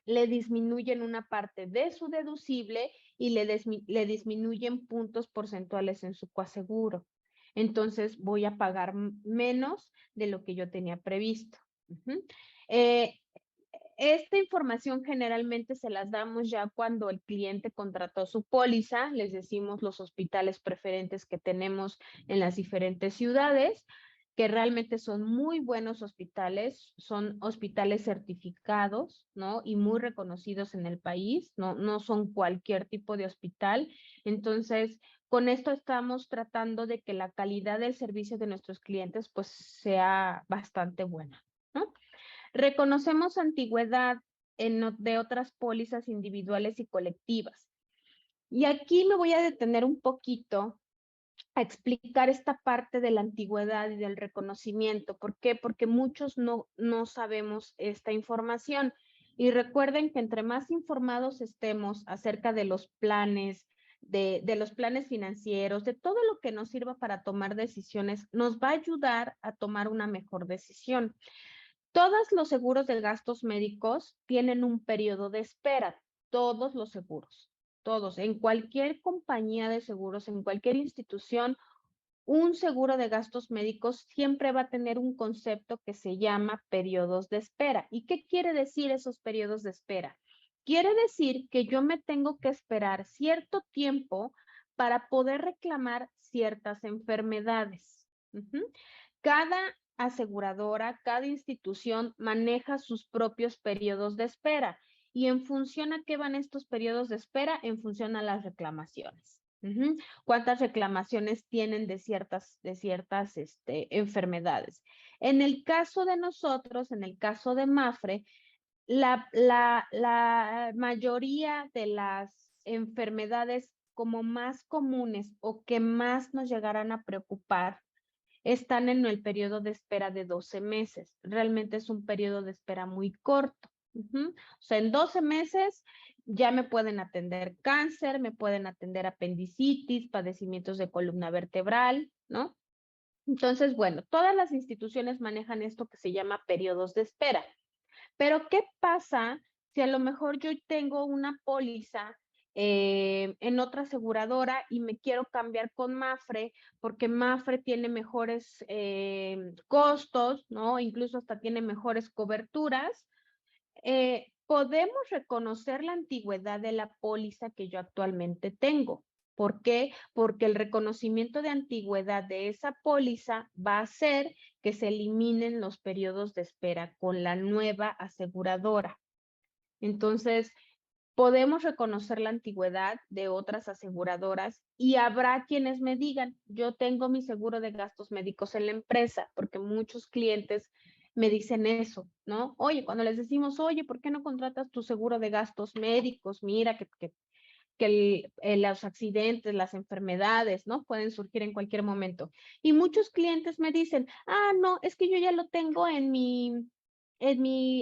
le disminuyen una parte de su deducible y le disminuyen puntos porcentuales en su coaseguro. Entonces voy a pagar menos de lo que yo tenía previsto. Esta información generalmente se las damos ya cuando el cliente contrató su póliza, les decimos los hospitales preferentes que tenemos en las diferentes ciudades, que realmente son muy buenos hospitales, son hospitales certificados, ¿no? Y muy reconocidos en el país, no son cualquier tipo de hospital. Entonces, con esto estamos tratando de que la calidad del servicio de nuestros clientes pues sea bastante buena, ¿no? Reconocemos antigüedad de otras pólizas individuales y colectivas. Y aquí me voy a detener un poquito a explicar esta parte de la antigüedad y del reconocimiento. ¿Por qué? Porque muchos no sabemos esta información. Y recuerden que entre más informados estemos acerca de los planes, de los planes financieros, de todo lo que nos sirva para tomar decisiones, nos va a ayudar a tomar una mejor decisión. Todos los seguros de gastos médicos tienen un periodo de espera, todos los seguros, todos, en cualquier compañía de seguros, en cualquier institución, un seguro de gastos médicos siempre va a tener un concepto que se llama periodos de espera. ¿Y qué quiere decir esos periodos de espera? Quiere decir que yo me tengo que esperar cierto tiempo para poder reclamar ciertas enfermedades. Cada aseguradora, cada institución maneja sus propios periodos de espera y en función a qué van estos periodos de espera, en función a las reclamaciones. ¿Cuántas reclamaciones tienen de ciertas enfermedades? En el caso de nosotros, en el caso de Mafre, la mayoría de las enfermedades como más comunes o que más nos llegarán a preocupar están en el periodo de espera de 12 meses. Realmente es un periodo de espera muy corto. O sea, en 12 meses ya me pueden atender cáncer, me pueden atender apendicitis, padecimientos de columna vertebral, ¿no? Entonces, bueno, todas las instituciones manejan esto que se llama periodos de espera. Pero, ¿qué pasa si a lo mejor yo tengo una póliza en otra aseguradora y me quiero cambiar con Mafre porque Mafre tiene mejores costos, ¿no? Incluso hasta tiene mejores coberturas? Podemos reconocer la antigüedad de la póliza que yo actualmente tengo. ¿Por qué? Porque el reconocimiento de antigüedad de esa póliza va a hacer que se eliminen los periodos de espera con la nueva aseguradora. Entonces, podemos reconocer la antigüedad de otras aseguradoras y habrá quienes me digan, yo tengo mi seguro de gastos médicos en la empresa, porque muchos clientes me dicen eso, ¿no? Oye, cuando les decimos, oye, ¿por qué no contratas tu seguro de gastos médicos? Mira que los accidentes, las enfermedades, ¿no? Pueden surgir en cualquier momento. Y muchos clientes me dicen, no, es que yo ya lo tengo en mi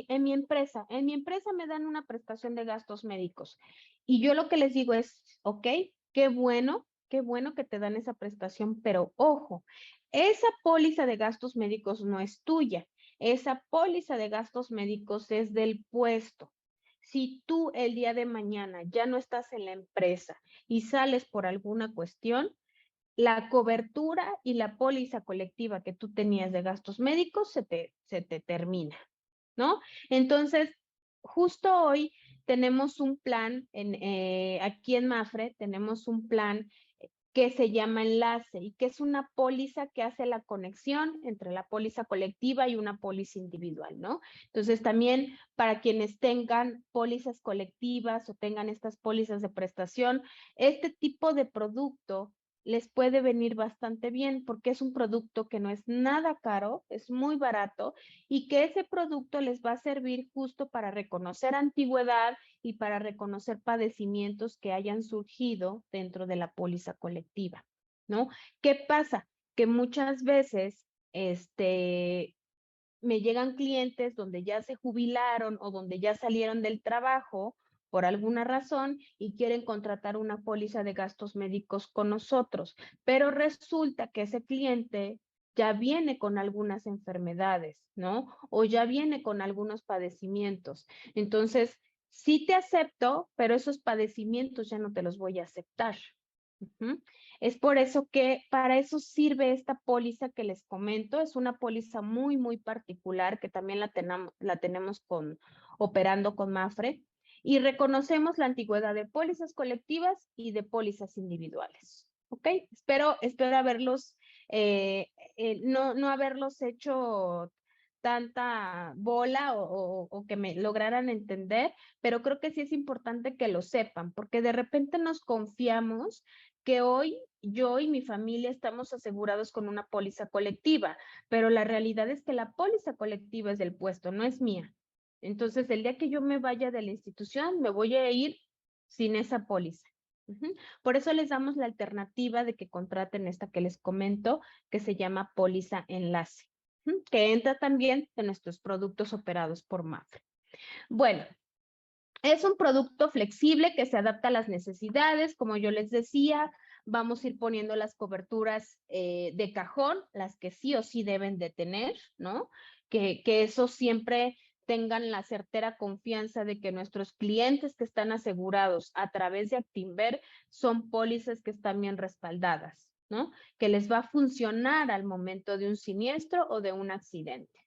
empresa. En mi empresa me dan una prestación de gastos médicos. Y yo lo que les digo es, ok, qué bueno que te dan esa prestación, pero ojo, esa póliza de gastos médicos no es tuya. Esa póliza de gastos médicos es del puesto. Si tú el día de mañana ya no estás en la empresa y sales por alguna cuestión, la cobertura y la póliza colectiva que tú tenías de gastos médicos se te termina, ¿no? Entonces, justo hoy tenemos un plan, aquí en Mafre tenemos un plan que se llama Enlace y que es una póliza que hace la conexión entre la póliza colectiva y una póliza individual, ¿no? Entonces también para quienes tengan pólizas colectivas o tengan estas pólizas de prestación, este tipo de producto les puede venir bastante bien porque es un producto que no es nada caro, es muy barato y que ese producto les va a servir justo para reconocer antigüedad y para reconocer padecimientos que hayan surgido dentro de la póliza colectiva, ¿no? ¿Qué pasa? Que muchas veces, me llegan clientes donde ya se jubilaron o donde ya salieron del trabajo por alguna razón y quieren contratar una póliza de gastos médicos con nosotros, pero resulta que ese cliente ya viene con algunas enfermedades, ¿no? O ya viene con algunos padecimientos. Entonces, sí te acepto, pero esos padecimientos ya no te los voy a aceptar. Ujú. Es por eso que para eso sirve esta póliza que les comento. Es una póliza muy, muy particular que también la tenemos operando con Mafre y reconocemos la antigüedad de pólizas colectivas y de pólizas individuales. ¿Ok? Espero haberlos, no haberlos hecho tanta bola o que me lograran entender, pero creo que sí es importante que lo sepan, porque de repente nos confiamos que hoy yo y mi familia estamos asegurados con una póliza colectiva, pero la realidad es que la póliza colectiva es del puesto, no es mía. Entonces, el día que yo me vaya de la institución, me voy a ir sin esa póliza. Por eso les damos la alternativa de que contraten esta que les comento, que se llama póliza enlace, que entra también de nuestros productos operados por Mafre. Bueno, es un producto flexible que se adapta a las necesidades, como yo les decía, vamos a ir poniendo las coberturas de cajón, las que sí o sí deben de tener, ¿no? Que eso siempre tengan la certera confianza de que nuestros clientes que están asegurados a través de Actinver son pólizas que están bien respaldadas, ¿no? Que les va a funcionar al momento de un siniestro o de un accidente.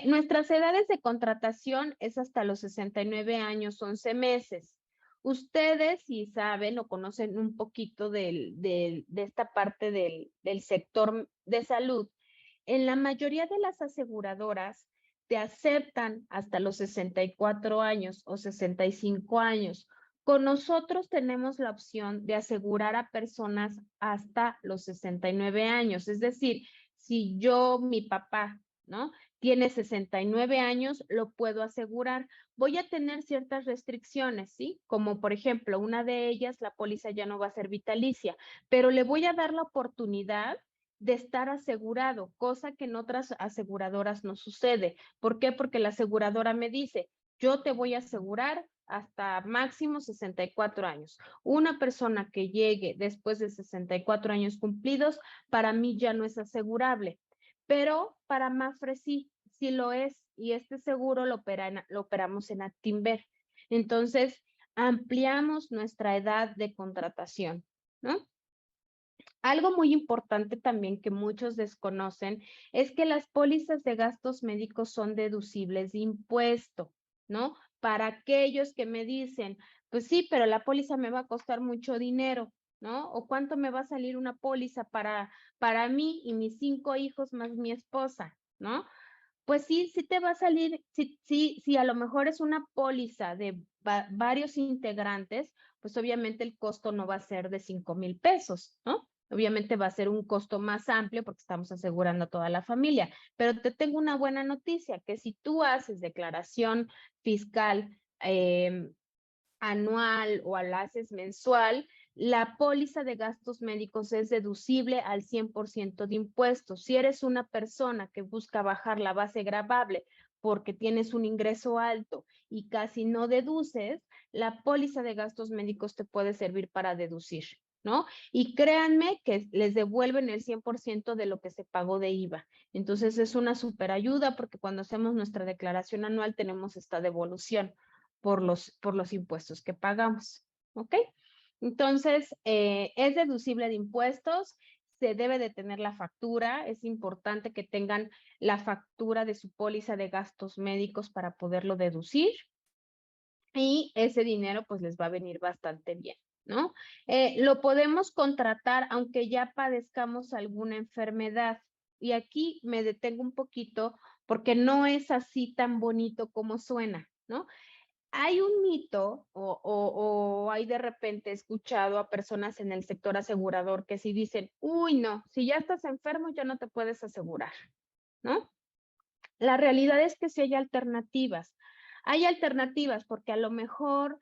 Nuestras edades de contratación es hasta los 69 años, 11 meses. Ustedes, si saben o conocen un poquito de esta parte del sector de salud, en la mayoría de las aseguradoras te aceptan hasta los 64 años o 65 años. Con nosotros tenemos la opción de asegurar a personas hasta los 69 años. Es decir, si mi papá, ¿no? Tiene 69 años, lo puedo asegurar. Voy a tener ciertas restricciones, ¿sí? Como por ejemplo, una de ellas, la póliza ya no va a ser vitalicia, pero le voy a dar la oportunidad de estar asegurado, cosa que en otras aseguradoras no sucede. ¿Por qué? Porque la aseguradora me dice, yo te voy a asegurar hasta máximo 64 años. Una persona que llegue después de 64 años cumplidos, para mí ya no es asegurable, pero para Mafre sí lo es, y este seguro lo operamos en Actinver. Entonces, ampliamos nuestra edad de contratación, ¿no? Algo muy importante también que muchos desconocen es que las pólizas de gastos médicos son deducibles de impuesto, ¿no? Para aquellos que me dicen, pues sí, pero la póliza me va a costar mucho dinero, ¿no? ¿O cuánto me va a salir una póliza para mí y mis 5 hijos más mi esposa, ¿no? Pues sí te va a salir, sí, a lo mejor es una póliza de varios integrantes, pues obviamente el costo no va a ser de 5,000 pesos, ¿no? Obviamente va a ser un costo más amplio porque estamos asegurando a toda la familia. Pero te tengo una buena noticia, que si tú haces declaración fiscal anual o la haces mensual, la póliza de gastos médicos es deducible al 100% de impuestos. Si eres una persona que busca bajar la base gravable porque tienes un ingreso alto y casi no deduces, la póliza de gastos médicos te puede servir para deducir, ¿no? Y créanme que les devuelven el 100% de lo que se pagó de IVA. Entonces es una súper ayuda porque cuando hacemos nuestra declaración anual tenemos esta devolución por los impuestos que pagamos, ¿ok? Entonces, es deducible de impuestos, se debe de tener la factura, es importante que tengan la factura de su póliza de gastos médicos para poderlo deducir y ese dinero pues les va a venir bastante bien, ¿no? Lo podemos contratar aunque ya padezcamos alguna enfermedad y aquí me detengo un poquito porque no es así tan bonito como suena, ¿no? Hay un mito o hay de repente escuchado a personas en el sector asegurador que si dicen, uy, no, si ya estás enfermo ya no te puedes asegurar, ¿no? La realidad es que sí hay alternativas. Hay alternativas porque a lo mejor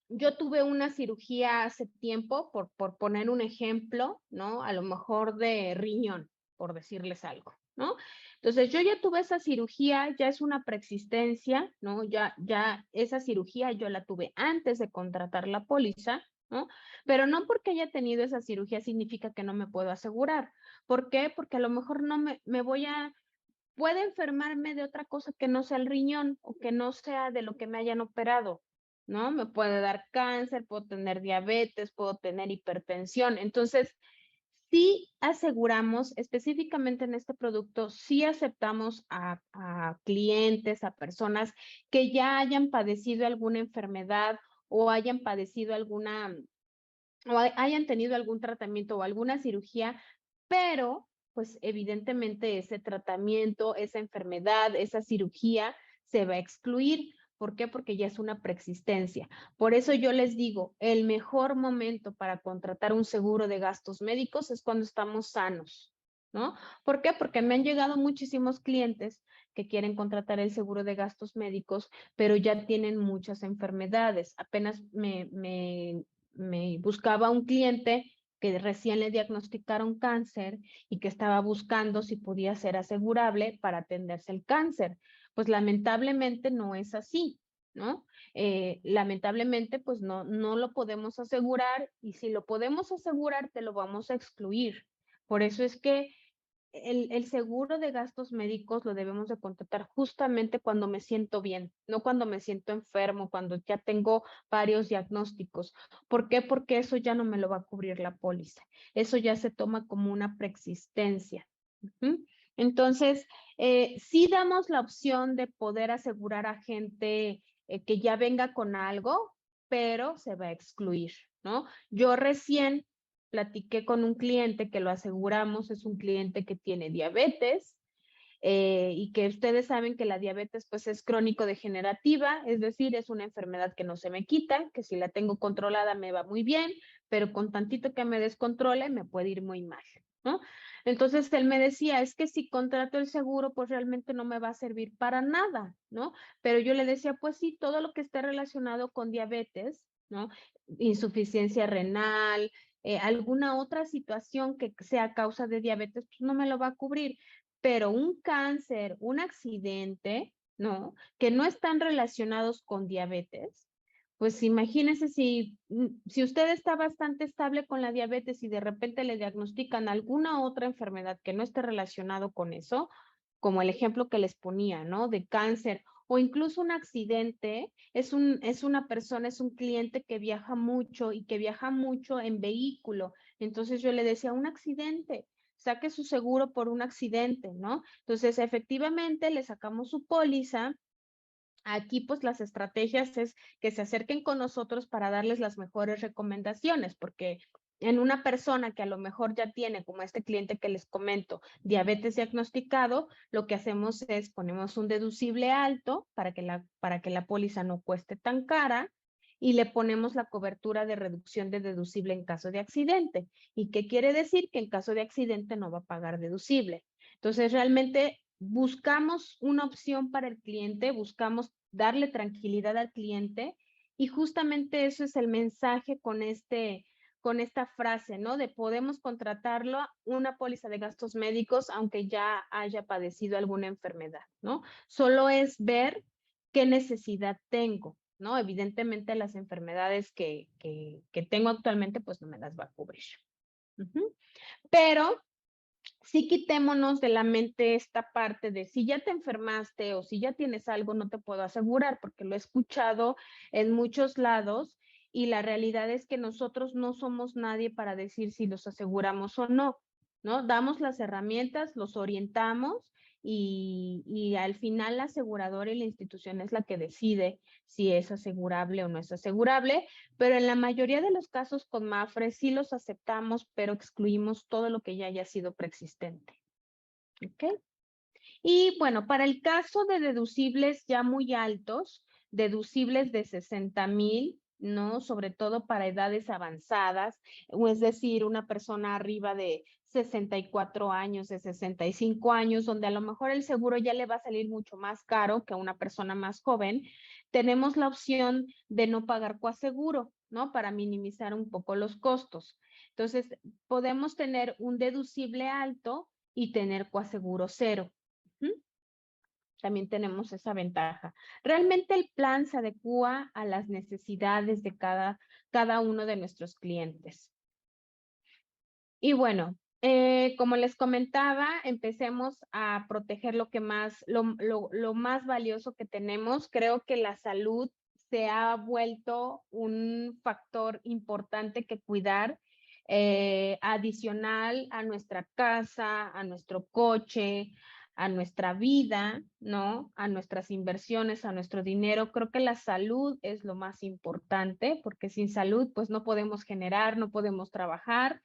yo tuve una cirugía hace tiempo, por poner un ejemplo, ¿no? A lo mejor de riñón, por decirles algo, ¿no? Entonces, yo ya tuve esa cirugía, ya es una preexistencia, ¿no? Ya esa cirugía yo la tuve antes de contratar la póliza, ¿no? Pero no porque haya tenido esa cirugía significa que no me puedo asegurar. ¿Por qué? Porque a lo mejor no me voy a puede enfermarme de otra cosa que no sea el riñón o que no sea de lo que me hayan operado, ¿no? Me puede dar cáncer, puedo tener diabetes, puedo tener hipertensión. Entonces, sí aseguramos, específicamente en este producto, sí aceptamos a clientes, a personas que ya hayan padecido alguna enfermedad o hayan padecido alguna o hayan tenido algún tratamiento o alguna cirugía, pero pues evidentemente ese tratamiento, esa enfermedad, esa cirugía se va a excluir. ¿Por qué? Porque ya es una preexistencia. Por eso yo les digo, el mejor momento para contratar un seguro de gastos médicos es cuando estamos sanos, ¿no? ¿Por qué? Porque me han llegado muchísimos clientes que quieren contratar el seguro de gastos médicos, pero ya tienen muchas enfermedades. Apenas me buscaba un cliente que recién le diagnosticaron cáncer y que estaba buscando si podía ser asegurable para atenderse el cáncer. Pues lamentablemente no es así, ¿no? Lamentablemente pues no lo podemos asegurar y si lo podemos asegurar te lo vamos a excluir. Por eso es que el seguro de gastos médicos lo debemos de contratar justamente cuando me siento bien, no cuando me siento enfermo, cuando ya tengo varios diagnósticos. ¿Por qué? Porque eso ya no me lo va a cubrir la póliza. Eso ya se toma como una preexistencia. Ujú. Entonces, sí damos la opción de poder asegurar a gente que ya venga con algo, pero se va a excluir, ¿no? Yo recién platiqué con un cliente que lo aseguramos, es un cliente que tiene diabetes y que ustedes saben que la diabetes pues es crónico-degenerativa, es decir, es una enfermedad que no se me quita, que si la tengo controlada me va muy bien, pero con tantito que me descontrole me puede ir muy mal, ¿no? Entonces él me decía, es que si contrato el seguro pues realmente no me va a servir para nada, ¿no? Pero yo le decía, pues sí, todo lo que esté relacionado con diabetes, ¿no? Insuficiencia renal, alguna otra situación que sea a causa de diabetes, pues no me lo va a cubrir. Pero un cáncer, un accidente, ¿no? Que no están relacionados con diabetes, pues imagínense si usted está bastante estable con la diabetes y de repente le diagnostican alguna otra enfermedad que no esté relacionado con eso, como el ejemplo que les ponía, ¿no? De cáncer o incluso un accidente, es una persona, es un cliente que viaja mucho y que viaja mucho en vehículo. Entonces yo le decía, un accidente, saque su seguro por un accidente, ¿no? Entonces efectivamente le sacamos su póliza. Aquí pues las estrategias es que se acerquen con nosotros para darles las mejores recomendaciones, porque en una persona que a lo mejor ya tiene, como este cliente que les comento, diabetes diagnosticado, lo que hacemos es ponemos un deducible alto para que la póliza no cueste tan cara y le ponemos la cobertura de reducción de deducible en caso de accidente. ¿Y qué quiere decir? Que en caso de accidente no va a pagar deducible. Entonces, realmente buscamos una opción para el cliente, buscamos darle tranquilidad al cliente y justamente eso es el mensaje con esta frase, ¿no? De podemos contratarlo una póliza de gastos médicos aunque ya haya padecido alguna enfermedad, ¿no? Solo es ver qué necesidad tengo, ¿no? Evidentemente las enfermedades que tengo actualmente pues no me las va a cubrir. Pero sí quitémonos de la mente esta parte de si ya te enfermaste o si ya tienes algo, no te puedo asegurar, porque lo he escuchado en muchos lados y la realidad es que nosotros no somos nadie para decir si los aseguramos o no, ¿no? Damos las herramientas, los orientamos y al final la aseguradora y la institución es la que decide si es asegurable o no es asegurable, pero en la mayoría de los casos con Mafre sí los aceptamos, pero excluimos todo lo que ya haya sido preexistente. ¿Ok? Y bueno, para el caso de deducibles ya muy altos, deducibles de 60,000, ¿no? Sobre todo para edades avanzadas, o es decir, una persona arriba de 64 años, de 65 años, donde a lo mejor el seguro ya le va a salir mucho más caro que a una persona más joven, tenemos la opción de no pagar coaseguro, ¿no? Para minimizar un poco los costos. Entonces, podemos tener un deducible alto y tener coaseguro cero. También tenemos esa ventaja. Realmente el plan se adecua a las necesidades de cada uno de nuestros clientes. Y bueno, como les comentaba, empecemos a proteger lo más valioso que tenemos. Creo que la salud se ha vuelto un factor importante que cuidar, adicional a nuestra casa, a nuestro coche, a nuestra vida, ¿no? A nuestras inversiones, a nuestro dinero. Creo que la salud es lo más importante, porque sin salud, pues no podemos generar, no podemos trabajar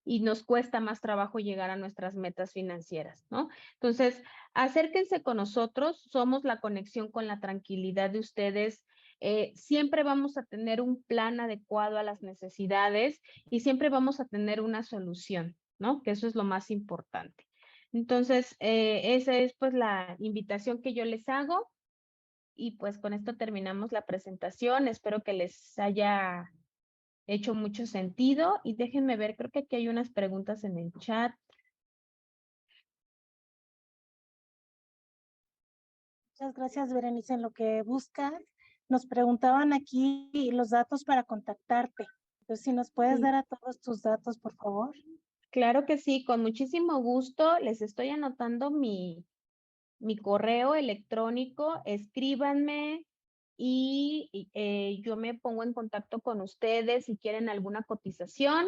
y nos cuesta más trabajo llegar a nuestras metas financieras, ¿no? Entonces, acérquense con nosotros, somos la conexión con la tranquilidad de ustedes. Siempre vamos a tener un plan adecuado a las necesidades y siempre vamos a tener una solución, ¿no? Que eso es lo más importante. Entonces, esa es pues la invitación que yo les hago y pues con esto terminamos la presentación. Espero que les haya hecho mucho sentido y déjenme ver, creo que aquí hay unas preguntas en el chat. Muchas gracias, Berenice. En lo que buscas, nos preguntaban aquí los datos para contactarte. Entonces, si nos puedes dar a todos tus datos, por favor. Claro que sí, con muchísimo gusto. Les estoy anotando mi correo electrónico. Escríbanme y yo me pongo en contacto con ustedes si quieren alguna cotización.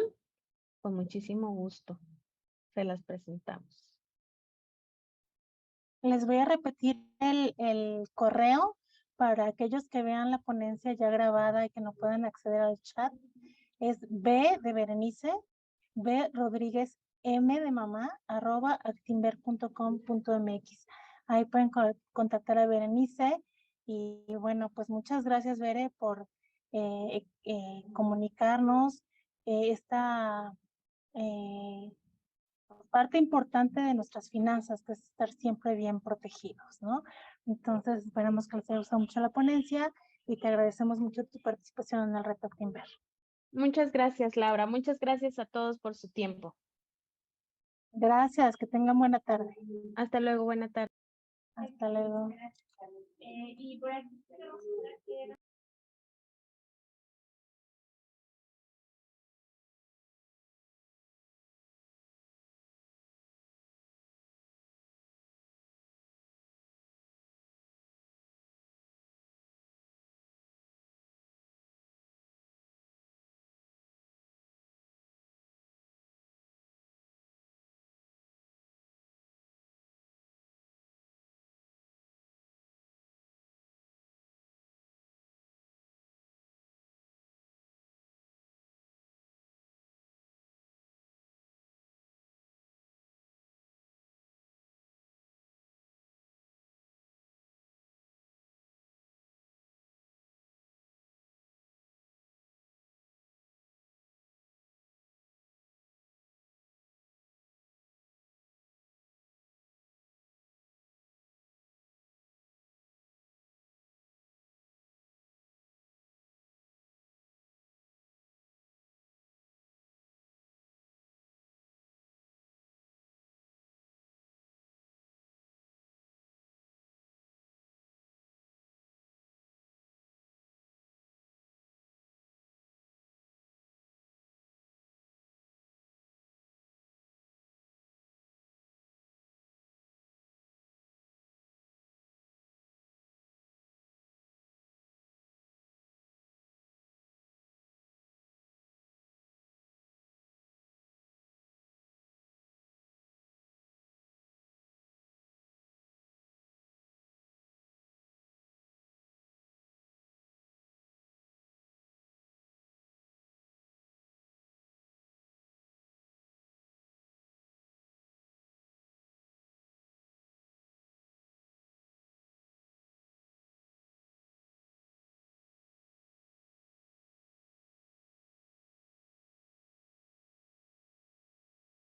Con muchísimo gusto. Se las presentamos. Les voy a repetir el correo para aquellos que vean la ponencia ya grabada y que no puedan acceder al chat. Es B de Berenice, B Rodríguez M de mamá, @actinver.com.mx. Ahí pueden contactar a Berenice y bueno, pues muchas gracias, Bere, por comunicarnos esta parte importante de nuestras finanzas, que es estar siempre bien protegidos, ¿no? Entonces, esperamos que les haya gustado mucho la ponencia y te agradecemos mucho tu participación en el reto Actinver. Muchas gracias, Laura. Muchas gracias a todos por su tiempo. Gracias, que tengan buena tarde. Hasta luego, buena tarde. Hasta luego.